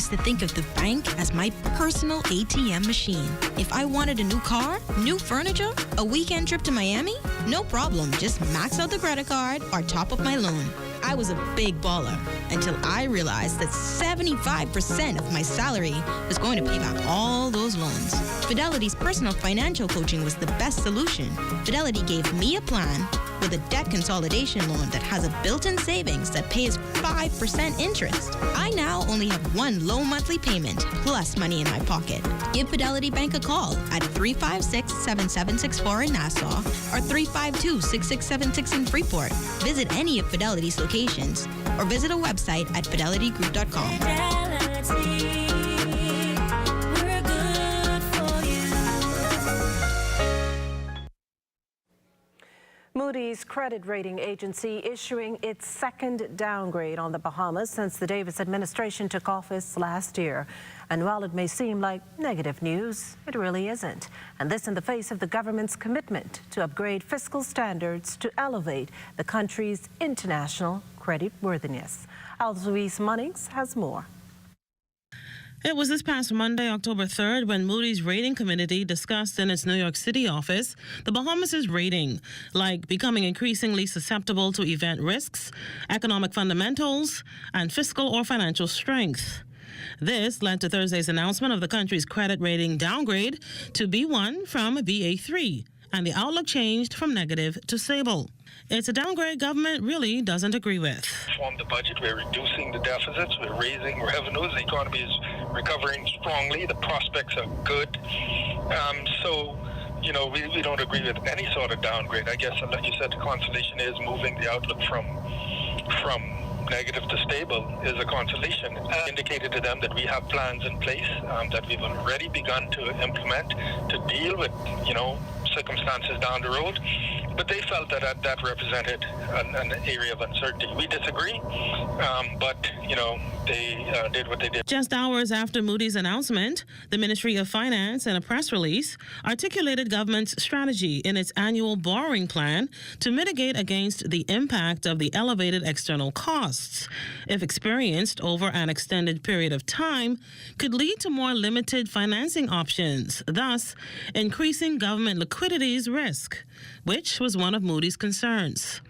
used to think of the bank as my personal ATM machine. If I wanted a new car, new furniture, a weekend trip to Miami, no problem. Just max out the credit card or top up my loan. I was a big baller until I realized that 75% of my salary was going to pay back all those loans. Fidelity's personal financial coaching was the best solution. Fidelity gave me a plan with a debt consolidation loan that has a built-in savings that pays 5% interest. I now only have one low monthly payment plus money in my pocket. Give Fidelity Bank a call at 356-7764 in Nassau or 352-6676 in Freeport. Visit any of Fidelity's locations or visit a website at fidelitygroup.com. Moody's credit rating agency issuing its second downgrade on the Bahamas since the Davis administration took office last year. And while it may seem like negative news, it really isn't. And this in the face of the government's commitment to upgrade fiscal standards to elevate the country's international creditworthiness. Louise Munnings has more. It was this past Monday, October 3rd, when Moody's rating committee discussed in its New York City office the Bahamas' rating, like becoming increasingly susceptible to event risks, economic fundamentals, and fiscal or financial strength. This led to Thursday's announcement of the country's credit rating downgrade to B1 from BA3, and the outlook changed from negative to stable. It's a downgrade government really doesn't agree with. Reform the budget, we're reducing the deficits, we're raising revenues, the economy is recovering strongly, the prospects are good. We don't agree with any sort of downgrade. I guess, like you said, the consolation is moving the outlook from negative to stable is a consolation. I indicated to them that we have plans in place that we've already begun to implement to deal with, circumstances down the road. But they felt that represented an area of uncertainty. We disagree, but they did what they did. Just hours after Moody's announcement, the Ministry of Finance, in a press release, articulated government's strategy in its annual borrowing plan to mitigate against the impact of the elevated external costs, if experienced over an extended period of time, could lead to more limited financing options, thus increasing government liquidity's risk, which was one of Moody's concerns.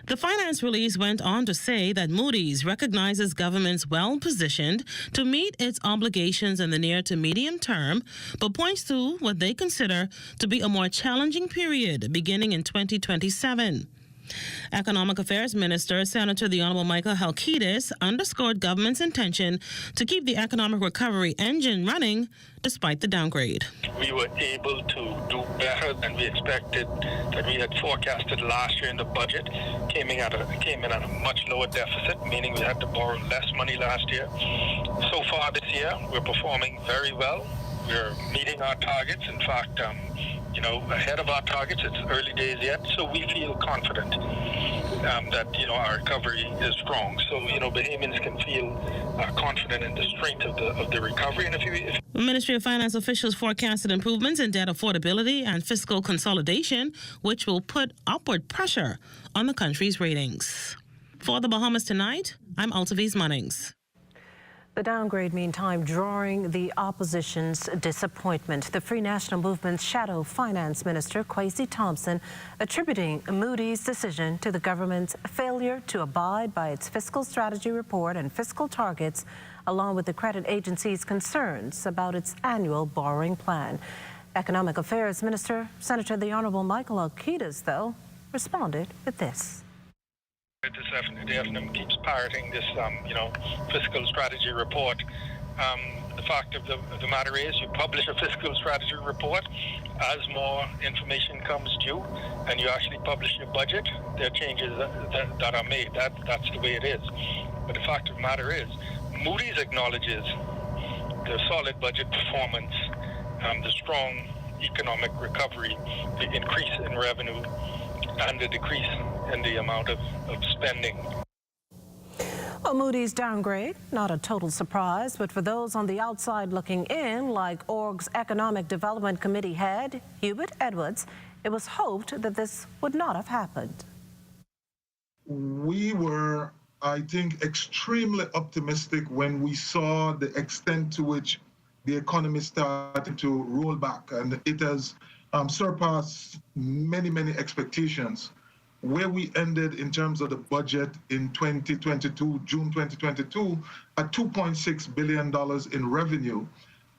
The finance release went on to say that Moody's recognizes governments well-positioned to meet its obligations in the near to medium term, but points to what they consider to be a more challenging period beginning in 2027. Economic Affairs Minister Senator the Honorable Michael Halkitis underscored government's intention to keep the economic recovery engine running despite the downgrade. We were able to do better than we expected, that we had forecasted last year in the budget. Came in at a much lower deficit, meaning we had to borrow less money last year. So far this year, we're performing very well. We're meeting our targets. In fact, ahead of our targets. It's early days yet, so we feel confident that our recovery is strong. So Bahamians can feel confident in the strength of the recovery. And if Ministry of Finance officials forecasted improvements in debt affordability and fiscal consolidation, which will put upward pressure on the country's ratings. For the Bahamas Tonight, I'm Louise Munnings. The downgrade, meantime, drawing the opposition's disappointment. The Free National Movement's shadow finance minister, Kwesi Thompson, attributing Moody's decision to the government's failure to abide by its fiscal strategy report and fiscal targets, along with the credit agency's concerns about its annual borrowing plan. Economic Affairs Minister Senator the Honorable Michael Halkitis, though, responded with this. The FNM keeps parroting this, fiscal strategy report. The fact of the matter is, you publish a fiscal strategy report. As more information comes due, and you actually publish your budget, there are changes that are made. That's the way it is. But the fact of the matter is, Moody's acknowledges the solid budget performance, the strong economic recovery, the increase in revenue, and the decrease in the amount of spending. Well, Moody's downgrade, not a total surprise, but for those on the outside looking in, like ORG's Economic Development Committee head, Hubert Edwards, it was hoped that this would not have happened. We were I think, extremely optimistic when we saw the extent to which the economy started to roll back, and it has surpassed many, many expectations. Where we ended in terms of the budget in 2022, June 2022, at $2.6 billion in revenue.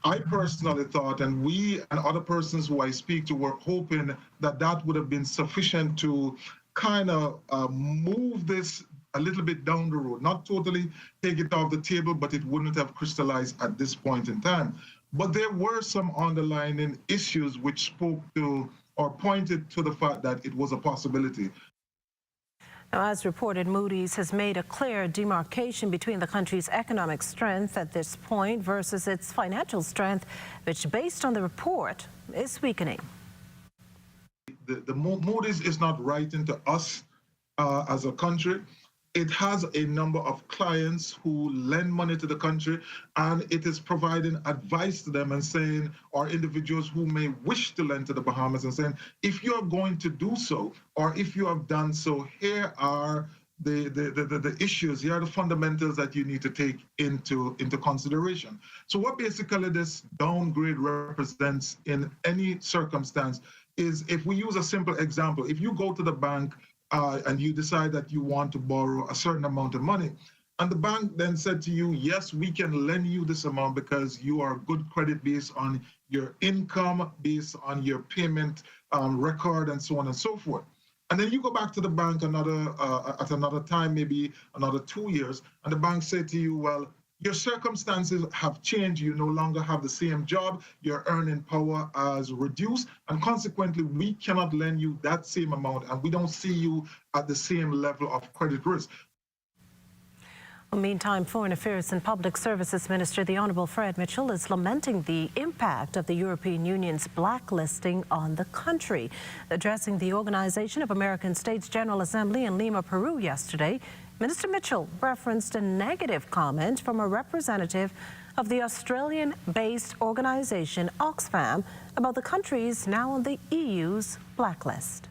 I personally thought, and we and other persons who I speak to were hoping that that would have been sufficient to kind of move this a little bit down the road, not totally take it off the table, but it wouldn't have crystallized at this point in time. But there were some underlying issues which spoke to or pointed to the fact that it was a possibility. Now, as reported, Moody's has made a clear demarcation between the country's economic strength at this point versus its financial strength, which, based on the report, is weakening. The Moody's is not writing to us as a country. It has a number of clients who lend money to the country, and it is providing advice to them and saying, or individuals who may wish to lend to the Bahamas, and saying, if you're going to do so, or if you have done so, here are the issues, here are the fundamentals that you need to take into consideration. So what basically this downgrade represents in any circumstance is, if we use a simple example, if you go to the bank and you decide that you want to borrow a certain amount of money, and the bank then said to you, yes, we can lend you this amount because you are good credit based on your income, based on your payment record, and so on and so forth. And then you go back to the bank at another time, maybe another 2 years, and the bank said to you, well, your circumstances have changed. You no longer have the same job. Your earning power has reduced. And consequently, we cannot lend you that same amount. And we don't see you at the same level of credit risk. Well, meantime, Foreign Affairs and Public Services Minister, the Honourable Fred Mitchell, is lamenting the impact of the European Union's blacklisting on the country. Addressing the Organization of American States General Assembly in Lima, Peru yesterday, Minister Mitchell referenced a negative comment from a representative of the Australian-based organization Oxfam about the countries now on the EU's blacklist.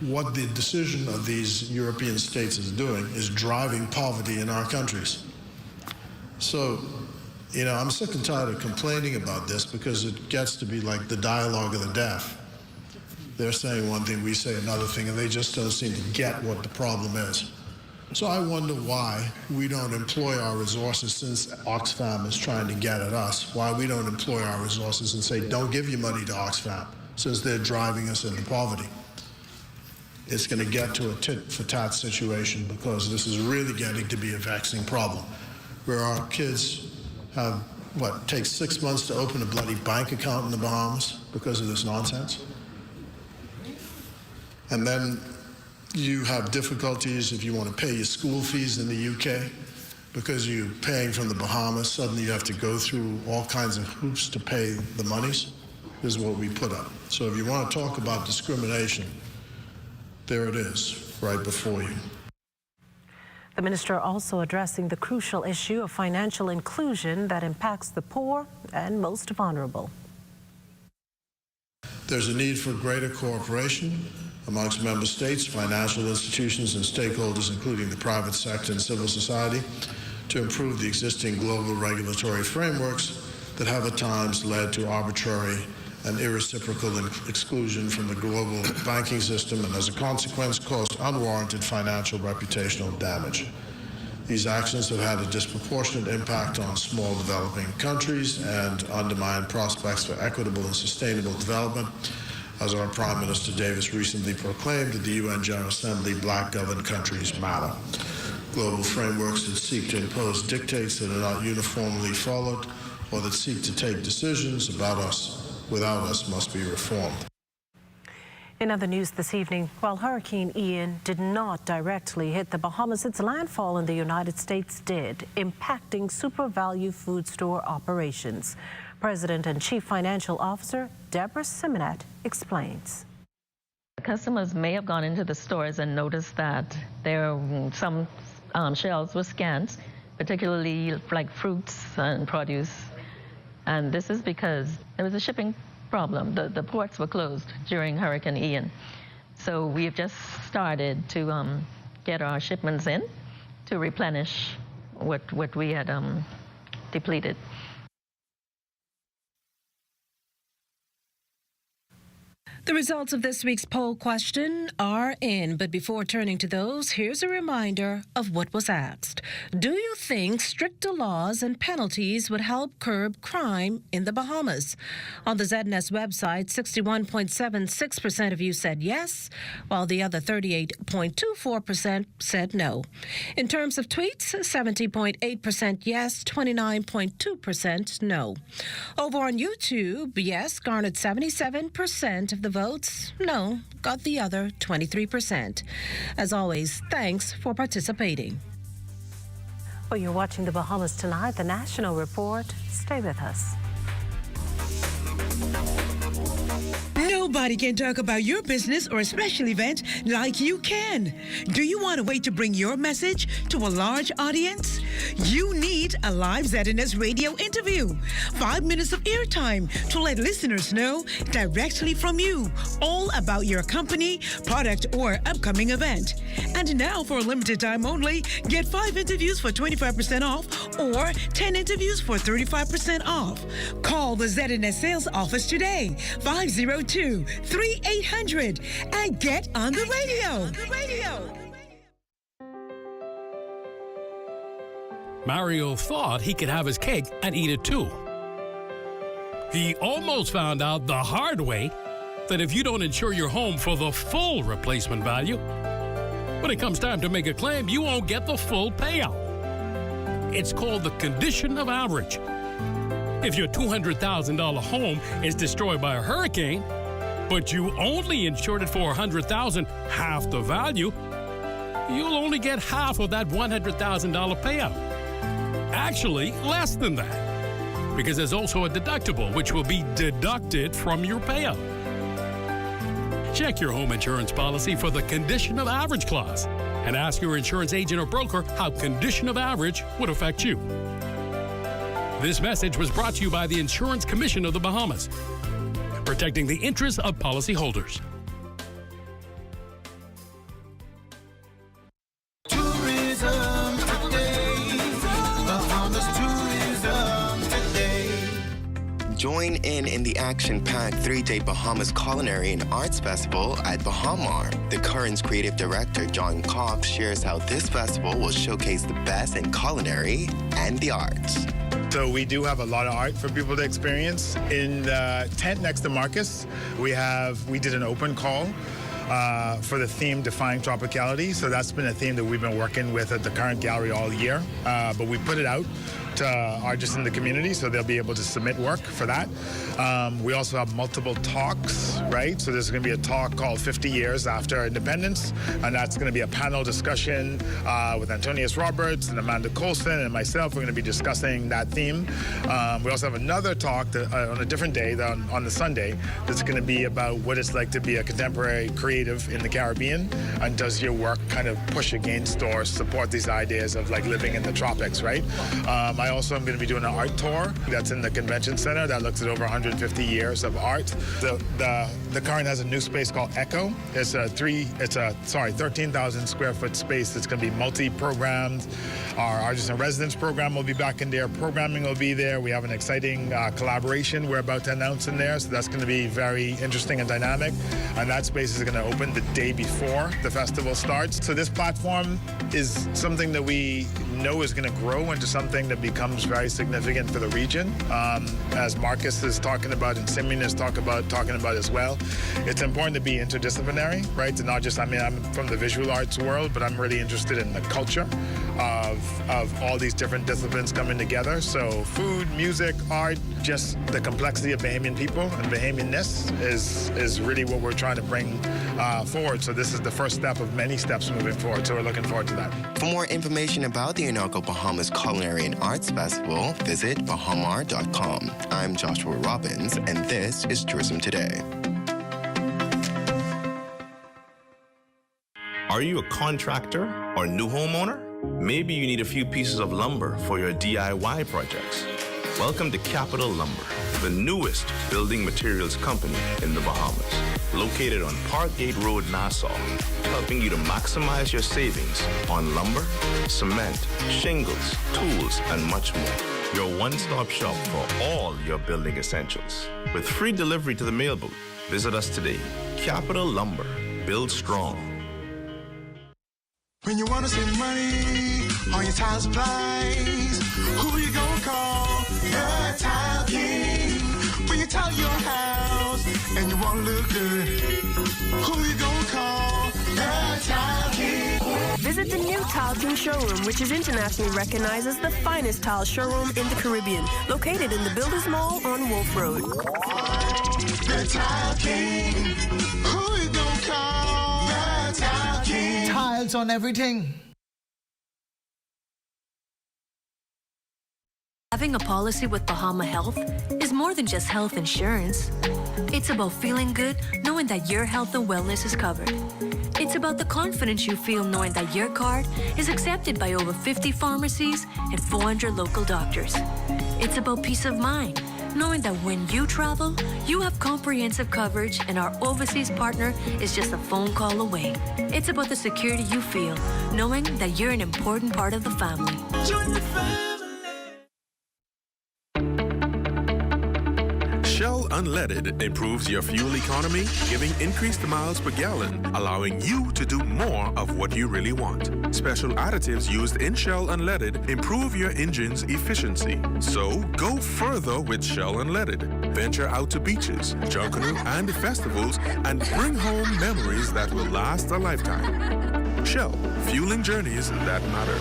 What the decision of these European states is doing is driving poverty in our countries. So, I'm sick and tired of complaining about this because it gets to be like the dialogue of the deaf. They're saying one thing, we say another thing, and they just don't seem to get what the problem is. So I wonder why we don't employ our resources, since Oxfam is trying to get at us, why we don't employ our resources and say, don't give your money to Oxfam, since they're driving us into poverty. It's going to get to a tit-for-tat situation, because this is really getting to be a vexing problem, where our kids have, takes 6 months to open a bloody bank account in the Bahamas because of this nonsense. And then you have difficulties if you want to pay your school fees in the UK, because you're paying from the Bahamas. Suddenly you have to go through all kinds of hoops to pay the monies. This is what we put up. So if you want to talk about discrimination, there it is, right before you. The minister also addressing the crucial issue of financial inclusion that impacts the poor and most vulnerable. There's a need for greater cooperation amongst member states, financial institutions, and stakeholders, including the private sector and civil society, to improve the existing global regulatory frameworks that have at times led to arbitrary and irreciprocal exclusion from the global banking system, and as a consequence caused unwarranted financial reputational damage. These actions have had a disproportionate impact on small developing countries and undermine prospects for equitable and sustainable development. As our Prime Minister Davis recently proclaimed at the UN General Assembly, black governed countries matter. Global frameworks that seek to impose dictates that are not uniformly followed, or that seek to take decisions about us without us, must be reformed. In other news this evening, while Hurricane Ian did not directly hit the Bahamas, its landfall in the United States did, impacting Super Value food store operations. President and Chief Financial Officer Deborah Simonet explains. Customers may have gone into the stores and noticed that some shelves were scant, particularly like fruits and produce. And this is because there was a shipping problem. The ports were closed during Hurricane Ian. So we have just started to get our shipments in to replenish what we had depleted. The results of this week's poll question are in, but before turning to those, here's a reminder of what was asked. Do you think stricter laws and penalties would help curb crime in the Bahamas? On the ZNS website, 61.76% of you said yes, while the other 38.24% said no. In terms of tweets, 70.8% yes, 29.2% no. Over on YouTube, yes garnered 77% of the votes, no got the other 23%. As always, thanks for participating. Well, you're watching the Bahamas Tonight, the National Report. Stay with us. Nobody can talk about your business or special event like you can. Do you want a way to bring your message to a large audience? You need a live ZNS radio interview. 5 minutes of airtime to let listeners know directly from you all about your company, product, or upcoming event. And now, for a limited time only, get 5 interviews for 25% off or 10 interviews for 35% off. Call the ZNS sales office today, 502-3800, and get on the radio. Mario thought he could have his cake and eat it too. He almost found out the hard way that if you don't insure your home for the full replacement value, when it comes time to make a claim, you won't get the full payout. It's called the condition of average. If your $200,000 home is destroyed by a hurricane, but you only insured it for $100,000, half the value, you'll only get half of that $100,000 payout. Actually, less than that, because there's also a deductible which will be deducted from your payout. Check your home insurance policy for the condition of average clause and ask your insurance agent or broker how condition of average would affect you. This message was brought to you by the Insurance Commission of the Bahamas, protecting the interests of policyholders. Tourism today, Bahamas tourism today. Join in the action-packed 3-day Bahamas Culinary and Arts Festival at Bahamar. The Current's creative director, John Cox, shares how this festival will showcase the best in culinary and the arts. So we do have a lot of art for people to experience. In the tent next to Marcus, we did an open call for the theme Defying Tropicality. So that's been a theme that we've been working with at the Current Gallery all year. But we put it out to artists in the community, so they'll be able to submit work for that. We also have multiple talks, right? So there's going to be a talk called 50 Years After Independence, and that's going to be a panel discussion with Antonius Roberts and Amanda Colson and myself. We're going to be discussing that theme. We also have another talk on a different day, on the Sunday, that's going to be about what it's like to be a contemporary creative in the Caribbean, and does your work kind of push against or support these ideas of like living in the tropics, right? I also am going to be doing an art tour that's in the convention center that looks at over 150 years of art. The Current has a new space called Echo. It's a 13,000 square foot space that's going to be multi-programmed. Our Artists in Residence program will be back in there. Programming will be there. We have an exciting collaboration we're about to announce in there, so that's going to be very interesting and dynamic. And that space is going to open the day before the festival starts. So this platform is something that we know is going to grow into something that becomes very significant for the region. As Marcus is talking about and Simeon is talking about as well, it's important to be interdisciplinary, right? To not just, I'm from the visual arts world, but I'm really interested in the culture of all these different disciplines coming together. So food, music, art, just the complexity of Bahamian people and Bahamianness is really what we're trying to bring forward. So this is the first step of many steps moving forward. So we're looking forward to that. For more information about the inaugural Bahamas Culinary and Arts Festival, visit bahamar.com. I'm Joshua Robbins, and this is Tourism Today. Are you a contractor or new homeowner? Maybe you need a few pieces of lumber for your DIY projects. Welcome to Capital Lumber, the newest building materials company in the Bahamas. located on Parkgate Road, Nassau, helping you to maximize your savings on lumber, cement, shingles, tools, and much more. Your one-stop shop for all your building essentials. With free delivery to the mail booth, visit us today. Capital Lumber. Build strong. When you want to save money on your tile supplies, who you gonna call? The Tile King. When you tile your house and you want to look good, who you gonna call? The Tile King. Visit the new Tile King showroom, which is internationally recognized as the finest tile showroom in the Caribbean, located in the Builders Mall on Wolf Road. The Tile King. Who you gonna call? The Tile King. Tiles on everything. Having a policy with Bahama Health is more than just health insurance. It's about feeling good knowing that your health and wellness is covered. It's about the confidence you feel knowing that your card is accepted by over 50 pharmacies and 400 local doctors. It's about peace of mind, knowing that when you travel, you have comprehensive coverage and our overseas partner is just a phone call away. It's about the security you feel, knowing that you're an important part of the family. Join the family. Shell Unleaded improves your fuel economy, giving increased miles per gallon, allowing you to do more of what you really want. Special additives used in Shell Unleaded improve your engine's efficiency. So go further with Shell Unleaded. Venture out to beaches, Junkanoo, and festivals and bring home memories that will last a lifetime. Shell, fueling journeys that matter.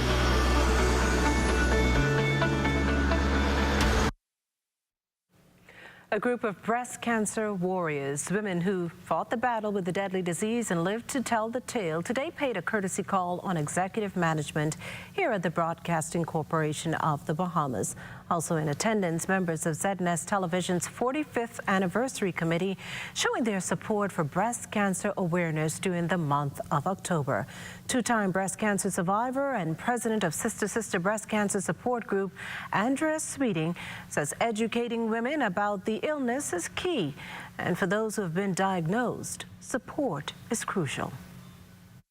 A group of breast cancer warriors, women who fought the battle with the deadly disease and lived to tell the tale, today paid a courtesy call on executive management here at the Broadcasting Corporation of the Bahamas. Also in attendance, members of ZNS Television's 45th Anniversary Committee showing their support for breast cancer awareness during the month of October. Two-time breast cancer survivor and president of Sister Sister Breast Cancer Support Group, Andrea Sweeting, says educating women about the illness is key. And for those who have been diagnosed, support is crucial.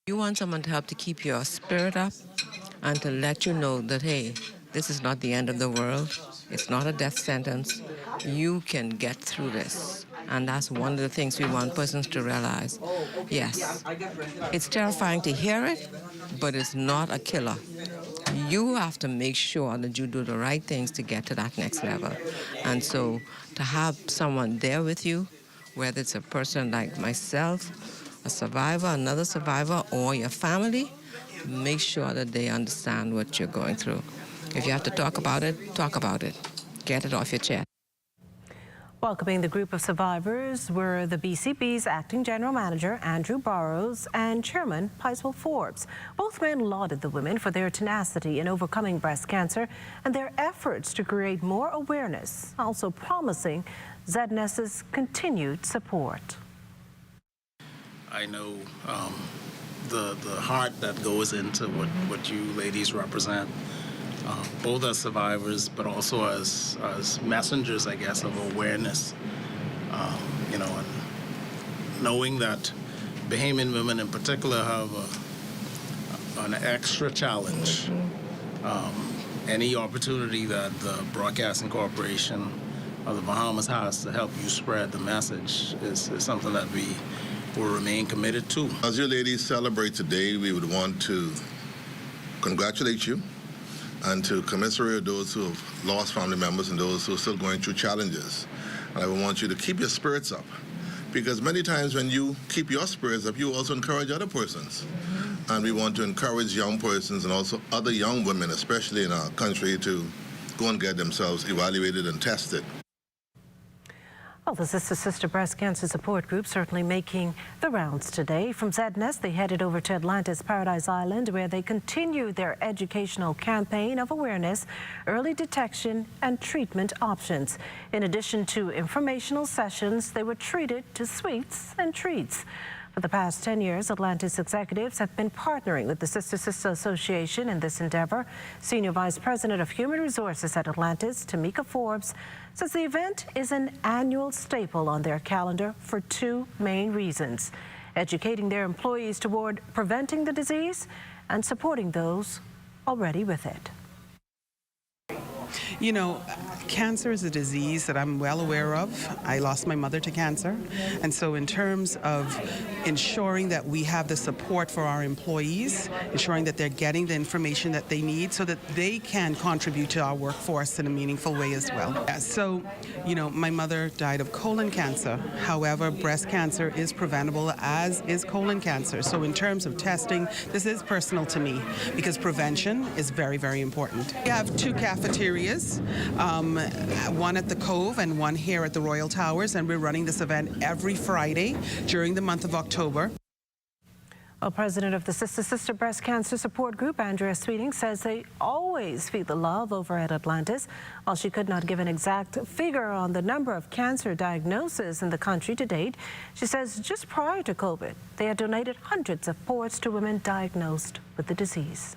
You want someone to help to keep your spirit up and to let you know that, hey, this is not the end of the world. It's not a death sentence. You can get through this. And that's one of the things we want persons to realize. Yes, it's terrifying to hear it, but it's not a killer. You have to make sure that you do the right things to get to that next level. And so to have someone there with you, whether it's a person like myself, a survivor, another survivor, or your family, make sure that they understand what you're going through. If you have to talk about it, talk about it. Get it off your chest. Welcoming the group of survivors were the BCB's Acting General Manager, Andrew Burrows, and Chairman, Peiswell Forbes. Both men lauded the women for their tenacity in overcoming breast cancer and their efforts to create more awareness, also promising ZNS's continued support. I know the heart that goes into what you ladies represent. Both as survivors, but also as messengers, I guess, of awareness. You know, and knowing that Bahamian women in particular have an extra challenge. Any opportunity that the Broadcasting Corporation of the Bahamas has to help you spread the message is something that we will remain committed to. As you ladies celebrate today, we would want to congratulate you and to commiserate those who have lost family members and those who are still going through challenges. And I would want you to keep your spirits up, because many times when you keep your spirits up, you also encourage other persons. And we want to encourage young persons and also other young women, especially in our country, to go and get themselves evaluated and tested. Well, the Sister Sister Breast Cancer Support Group certainly making the rounds today. From ZNS, they headed over to Atlanta's Paradise Island, where they continue their educational campaign of awareness, early detection, and treatment options. In addition to informational sessions, they were treated to sweets and treats. For the past 10 years, Atlantis executives have been partnering with the Sister Association in this endeavor. Senior Vice President of Human Resources at Atlantis, Tamika Forbes, says the event is an annual staple on their calendar for two main reasons: educating their employees toward preventing the disease and supporting those already with it. You know, cancer is a disease that I'm well aware of. I lost my mother to cancer. And so in terms of ensuring that we have the support for our employees, ensuring that they're getting the information that they need so that they can contribute to our workforce in a meaningful way as well. So, you know, my mother died of colon cancer. However, breast cancer is preventable, as is colon cancer. So in terms of testing, this is personal to me because prevention is very, very important. We have two cafeterias, one at the Cove and one here at the Royal Towers, and we're running this event every Friday during the month of October. Well, President of the Sister Breast Cancer Support Group, Andrea Sweeting, says they always feel the love over at Atlantis. While she could not give an exact figure on the number of cancer diagnoses in the country to date, she says just prior to COVID, they had donated hundreds of ports to women diagnosed with the disease.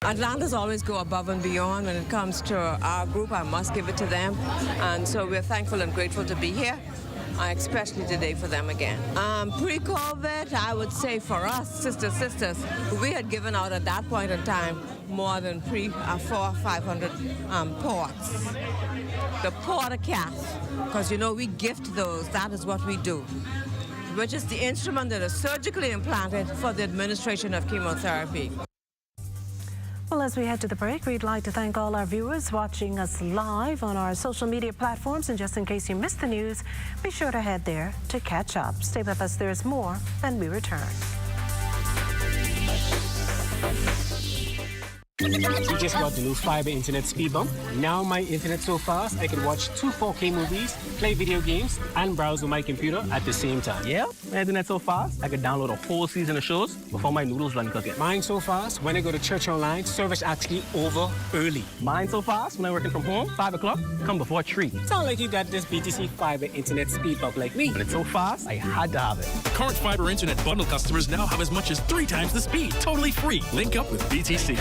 Atlantis always go above and beyond when it comes to our group. I must give it to them. And so we're thankful and grateful to be here, especially today for them again. Pre-COVID, I would say for us, sisters, we had given out at that point in time more than 400 or 500 ports. The porta cats, because you know we gift those, that is what we do, which is the instrument that is surgically implanted for the administration of chemotherapy. Well, as we head to the break, we'd like to thank all our viewers watching us live on our social media platforms. And just in case you missed the news, be sure to head there to catch up. Stay with us, there's more, and we return. We just got the new fiber internet speed bump. Now my internet so fast I can watch 2 4K movies, play video games, and browse on my computer at the same time. Yeah, my internet so fast I could download a whole season of shows before my noodles run cooking. Mine so fast when I go to church online, service actually over early. Mine so fast when I'm working from home, 5 o'clock, come before 3. Sound like you got this BTC fiber internet speed bump like me. But it's so fast I had to have it. Current fiber internet bundle customers now have as much as 3 times the speed. Totally free. Link up with BTC.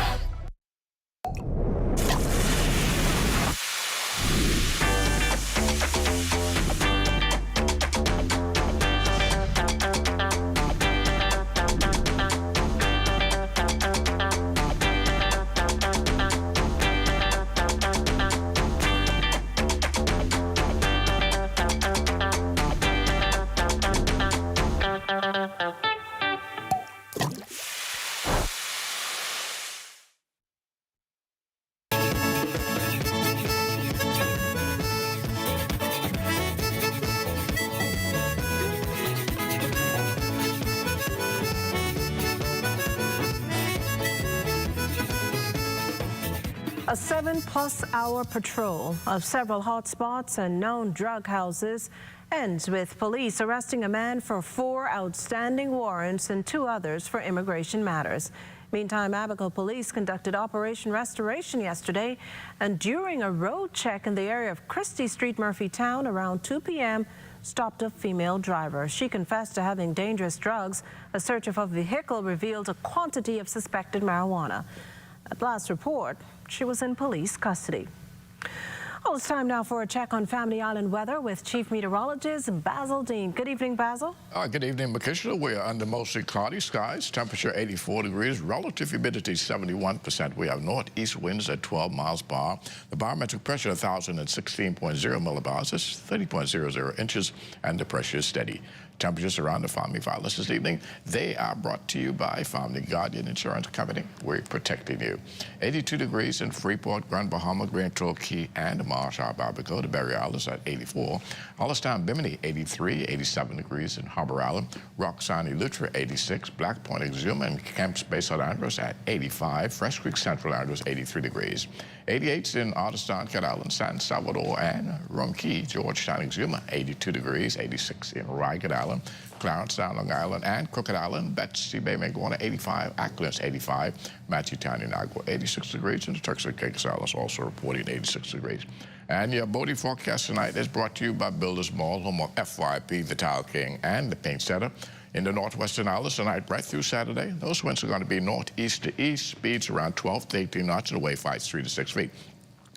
A 7+ hour patrol of several hotspots and known drug houses ends with police arresting a man for 4 outstanding warrants and 2 others for immigration matters. Meantime, Abaco police conducted Operation Restoration yesterday, and during a road check in the area of Christie Street, Murphytown, around 2 p.m., stopped a female driver. She confessed to having dangerous drugs. A search of a vehicle revealed a quantity of suspected marijuana. At last report, she was in police custody. Well, it's time now for a check on Family Island weather with Chief Meteorologist Basil Dean. Good evening, Basil. Good evening, Makisha. We're under mostly cloudy skies. Temperature 84 degrees. Relative humidity 71%. We have northeast winds at 12 miles per hour. The barometric pressure 1,016.0 millibars. That's 30.00 inches, and the pressure is steady. Temperatures around the Family Islands this evening, they are brought to you by Family Guardian Insurance Company. We're protecting you. 82 degrees in Freeport, Grand Bahama, Grand Turkey, and Marsh Harbor, Abaco. The Berry Islands at 84. Allenstown, Bimini, 83, 87 degrees in Harbor Island. Roxanne, Eleuthera, 86. Black Point, Exuma, and Camp Space Andros at 85. Fresh Creek Central Andros, 83 degrees. 88 in Otterstown, Cat Island, San Salvador, and Ronquillo, Georgetown, Exuma, 82 degrees. 86 in Ragged Island, Clarence Down, Long Island, and Crooked Island. Betsy Bay, Magona, 85. Acklands, 85. Matthewtown, Inagua, 86 degrees. And the Turks and Caicos Islands also reporting 86 degrees. And your boating forecast tonight is brought to you by Builders Mall, home of FYP, the Tile King, and the Paint Center. In the northwestern islands tonight, right through Saturday, those winds are going to be northeast to east, speeds around 12 to 18 knots, and the wave heights 3 to 6 feet.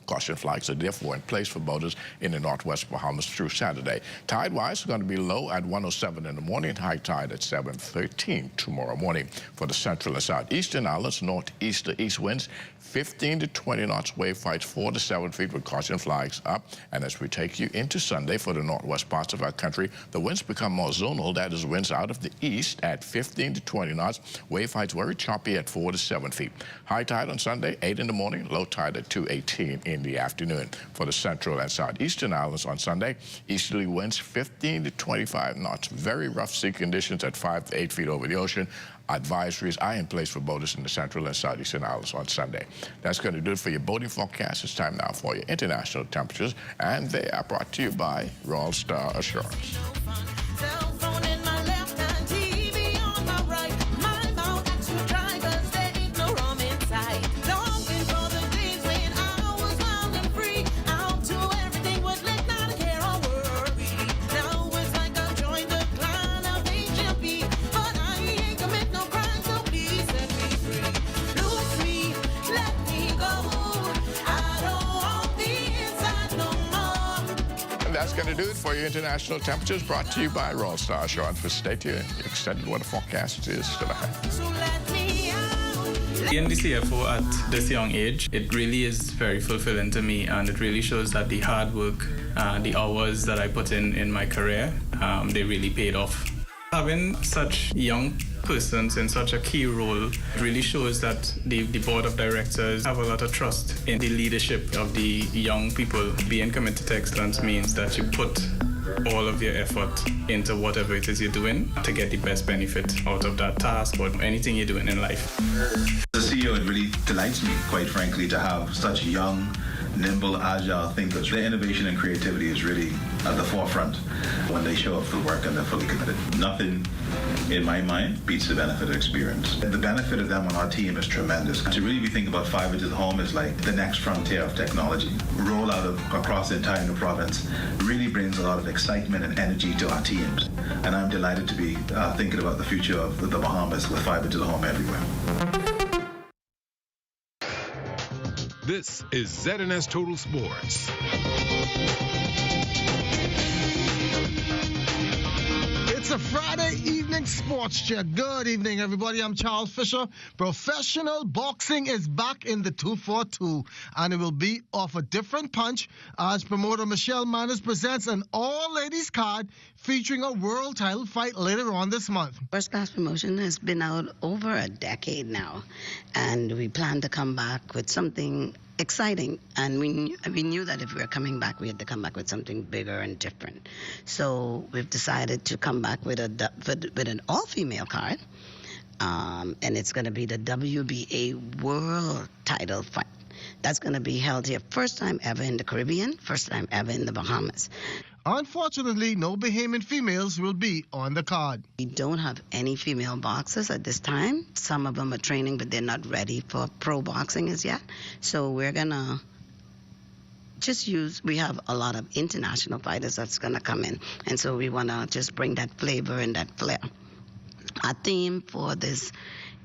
Caution flags are therefore in place for boaters in the northwest Bahamas through Saturday. Tide-wise, is going to be low at 1:07 in the morning, high tide at 7:13 tomorrow morning. For the central and southeastern islands, northeast to east winds 15 to 20 knots, wave heights 4 to 7 feet with caution flags up. And as we take you into Sunday for the northwest parts of our country, the winds become more zonal. That is winds out of the east at 15 to 20 knots, wave heights very choppy at 4 to 7 feet. High tide on Sunday, 8 in the morning, low tide at 2:18 in the afternoon. For the central and southeastern islands on Sunday, easterly winds 15 to 25 knots. Very rough sea conditions at 5 to 8 feet over the ocean. Advisories are in place for boaters in the central and southeastern islands on Sunday. That's going to do it for your boating forecast. It's time now for your international temperatures, and they are brought to you by Royal Star Assurance. That's going to do it for your international temperatures, brought to you by Royal Star Assurance. For stay tuned, extended weather forecast is still ahead. Being the CFO at this young age, it really is very fulfilling to me, and it really shows that the hard work, the hours that I put in my career, they really paid off. Having such young persons in such a key role really shows that the board of directors have a lot of trust in the leadership of the young people. Being committed to excellence means that you put all of your effort into whatever it is you're doing to get the best benefit out of that task or anything you're doing in life. As a CEO, it really delights me, quite frankly, to have such young, nimble, agile thinkers. Their innovation and creativity is really at the forefront when they show up for work and they're fully committed. Nothing, in my mind, beats the benefit of experience. And the benefit of them on our team is tremendous. To really be thinking about fiber to the home is like the next frontier of technology. Rollout across the entire new province really brings a lot of excitement and energy to our teams. And I'm delighted to be thinking about the future of the Bahamas with fiber to the home everywhere. This is ZNS Total Sports. It's a Friday evening sports check. Good evening, everybody. I'm Charles Fisher. Professional boxing is back in the 242, and it will be off a different punch as promoter Michelle Manners presents an all-ladies card featuring a world title fight later on this month. First Class Promotion has been out over a decade now, and we plan to come back with something exciting, and we knew that if we were coming back, we had to come back with something bigger and different. So we've decided to come back with an all-female card, and it's going to be the WBA World Title fight. That's going to be held here, first time ever in the Caribbean, first time ever in the Bahamas. Unfortunately, no Bahamian females will be on the card. We don't have any female boxers at this time. Some of them are training, but they're not ready for pro boxing as yet. So we're going to we have a lot of international fighters that's going to come in. And so we want to just bring that flavor and that flair. Our theme for this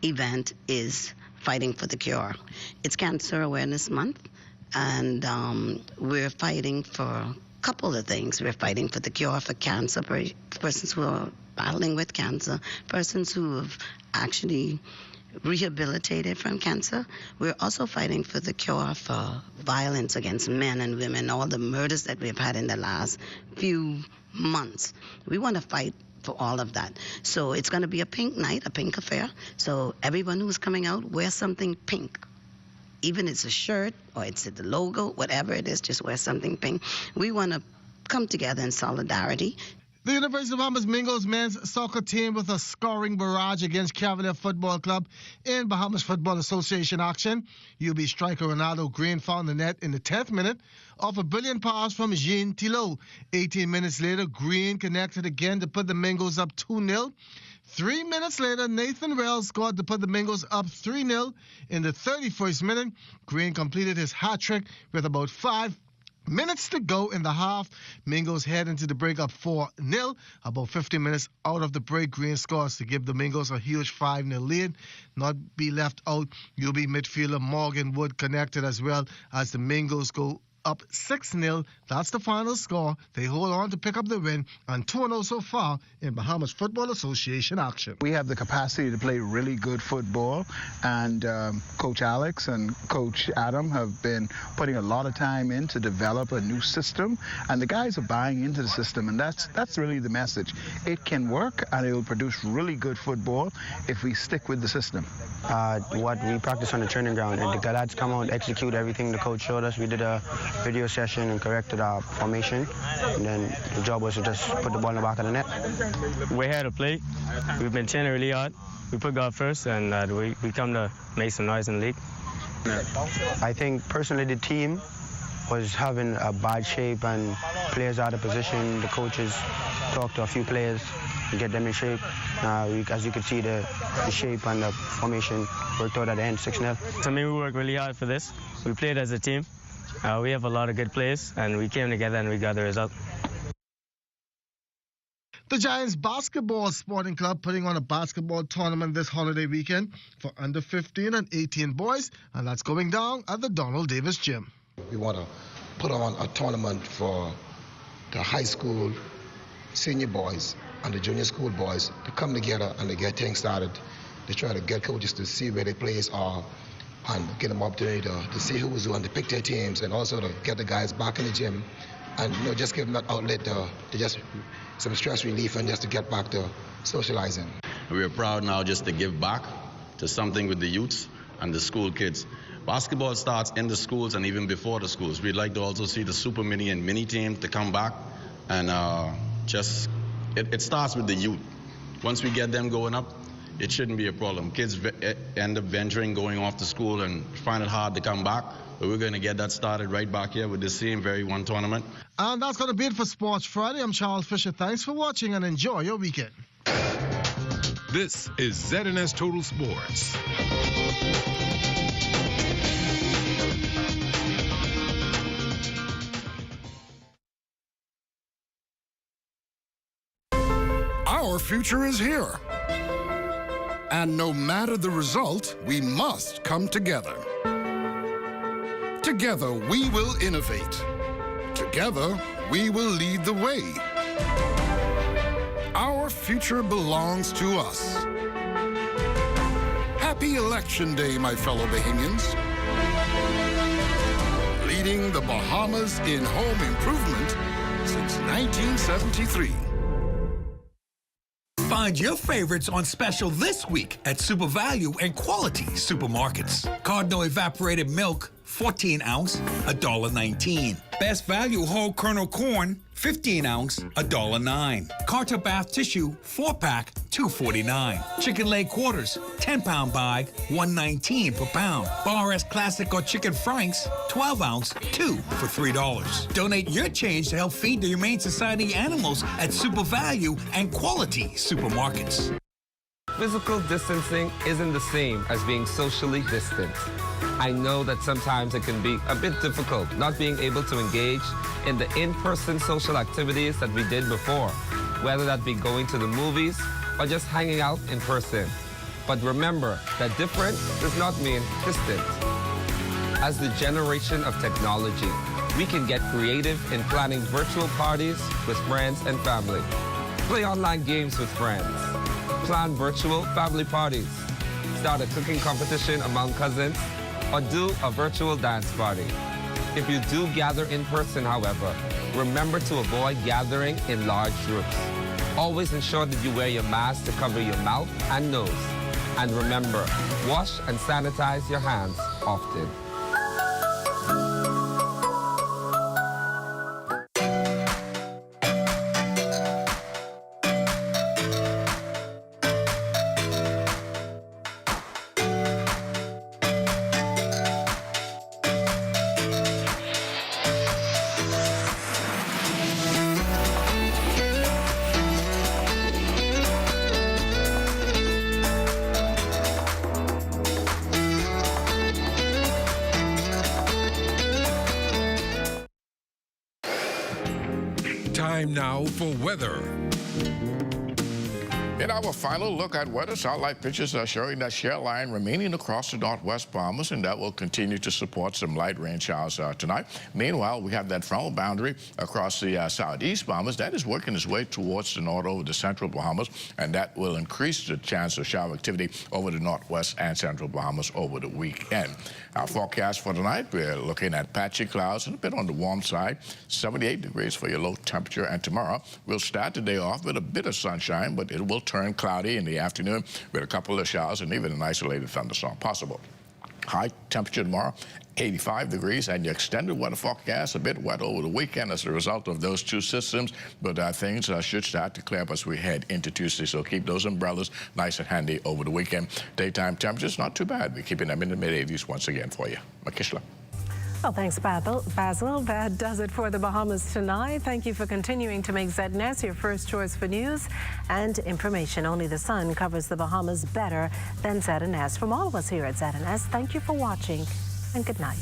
event is Fighting for the Cure. It's Cancer Awareness Month, and we're fighting for couple of things. We're fighting for the cure for cancer, persons who are battling with cancer, persons who have actually rehabilitated from cancer. We're also fighting for the cure for violence against men and women, all the murders that we've had in the last few months. We want to fight for all of that. So it's going to be a pink night, a pink affair. So everyone who's coming out, wear something pink. Even it's a shirt or it's the logo, whatever it is, just wear something pink. We want to come together in solidarity. The University of Bahamas Mingo's men's soccer team with a scoring barrage against Cavalier Football Club in Bahamas Football Association action. UB striker Ronaldo Green found the net in the 10th minute off a brilliant pass from Jean Thillot. 18 minutes later, Green connected again to put the Mingos up 2-0. 3 minutes later, Nathan Wells scored to put the Mingos up 3-0 in the 31st minute. Green completed his hat trick with about 5 Minutes to go in the half. Mingos head into the break up 4-0. About 15 minutes out of the break, Green scores to give the Mingos a huge 5-0 lead. Not be left out, UB midfielder Morgan Wood connected as well as the Mingos go up 6-0. That's the final score. They hold on to pick up the win and 2-0 so far in Bahamas Football Association action. We have the capacity to play really good football, and Coach Alex and Coach Adam have been putting a lot of time in to develop a new system, and the guys are buying into the system, and that's really the message. It can work, and it will produce really good football if we stick with the system. What we practice on the training ground, and the lads come out and execute everything the coach showed us. We did a video session and corrected our formation, and then the job was to just put the ball in the back of the net. We're here to play. We've been training really hard. We put God first, and we come to make some noise in the league. I think personally the team was having a bad shape and players out of position. The coaches talked to a few players to get them in shape. As you can see, the shape and the formation worked out at the end, 6-0. To me, we worked really hard for this. We played as a team. We have a lot of good players, and we came together and we got the result. The Giants Basketball Sporting Club putting on a basketball tournament this holiday weekend for under 15 and 18 boys, and that's going down at the Donald Davis Gym. We want to put on a tournament for the high school senior boys and the junior school boys to come together and to get things started. They try to get coaches to see where their players are and get them opportunity to see who is who and to pick their teams, and also to get the guys back in the gym and just give them that outlet to just some stress relief and just to get back to socializing. We are proud now just to give back to something with the youths and the school kids. Basketball starts in the schools and even before the schools. We'd like to also see the super mini and mini team to come back, and it starts with the youth. Once we get them going up, it shouldn't be a problem. Kids end up venturing, going off to school, and find it hard to come back. But we're going to get that started right back here with the same very one tournament. And that's going to be it for Sports Friday. I'm Charles Fisher. Thanks for watching and enjoy your weekend. This is ZNS Total Sports. Our future is here. And no matter the result, we must come together. Together, we will innovate. Together, we will lead the way. Our future belongs to us. Happy Election Day, my fellow Bahamians. Leading the Bahamas in home improvement since 1973. Find your favorites on special this week at Super Value and Quality Supermarkets. Cardinal Evaporated Milk, 14 ounce, $1.19. Best Value Whole Kernel Corn, 15 ounce, $1.09. Carter Bath Tissue, 4-pack, $2.49. Chicken Leg Quarters, 10-pound bag, $1.19 per pound. Bar S Classic or Chicken Franks, 12 ounce, 2 for $3. Donate your change to help feed the Humane Society animals at Super Value and Quality Supermarkets. Physical distancing isn't the same as being socially distant. I know that sometimes it can be a bit difficult not being able to engage in the in-person social activities that we did before, whether that be going to the movies or just hanging out in person. But remember that different does not mean distant. As the generation of technology, we can get creative in planning virtual parties with friends and family. Play online games with friends. Plan virtual family parties. Start a cooking competition among cousins, or do a virtual dance party. If you do gather in person, however, remember to avoid gathering in large groups. Always ensure that you wear your mask to cover your mouth and nose. And remember, wash and sanitize your hands often. Time now for weather. In our final look at weather, satellite pictures are showing that shear line remaining across the northwest Bahamas, and that will continue to support some light rain showers tonight. Meanwhile, we have that frontal boundary across the southeast Bahamas that is working its way towards the north over the central Bahamas, and that will increase the chance of shower activity over the northwest and central Bahamas over the weekend. Our forecast for tonight, we're looking at patchy clouds and a bit on the warm side, 78 degrees for your low temperature, and tomorrow we'll start the day off with a bit of sunshine, but it will turn cloudy in the afternoon with a couple of showers and even an isolated thunderstorm possible. High temperature tomorrow, 85 degrees, and your extended weather forecast a bit wet over the weekend as a result of those two systems, but things should start to clear up as we head into Tuesday, so keep those umbrellas nice and handy over the weekend. Daytime temperatures not too bad. We're keeping them in the mid-80s once again for you. Makishla. Well, thanks, Basil. That does it for the Bahamas tonight. Thank you for continuing to make ZNS your first choice for news and information. Only the sun covers the Bahamas better than ZNS. From all of us here at ZNS, thank you for watching and good night.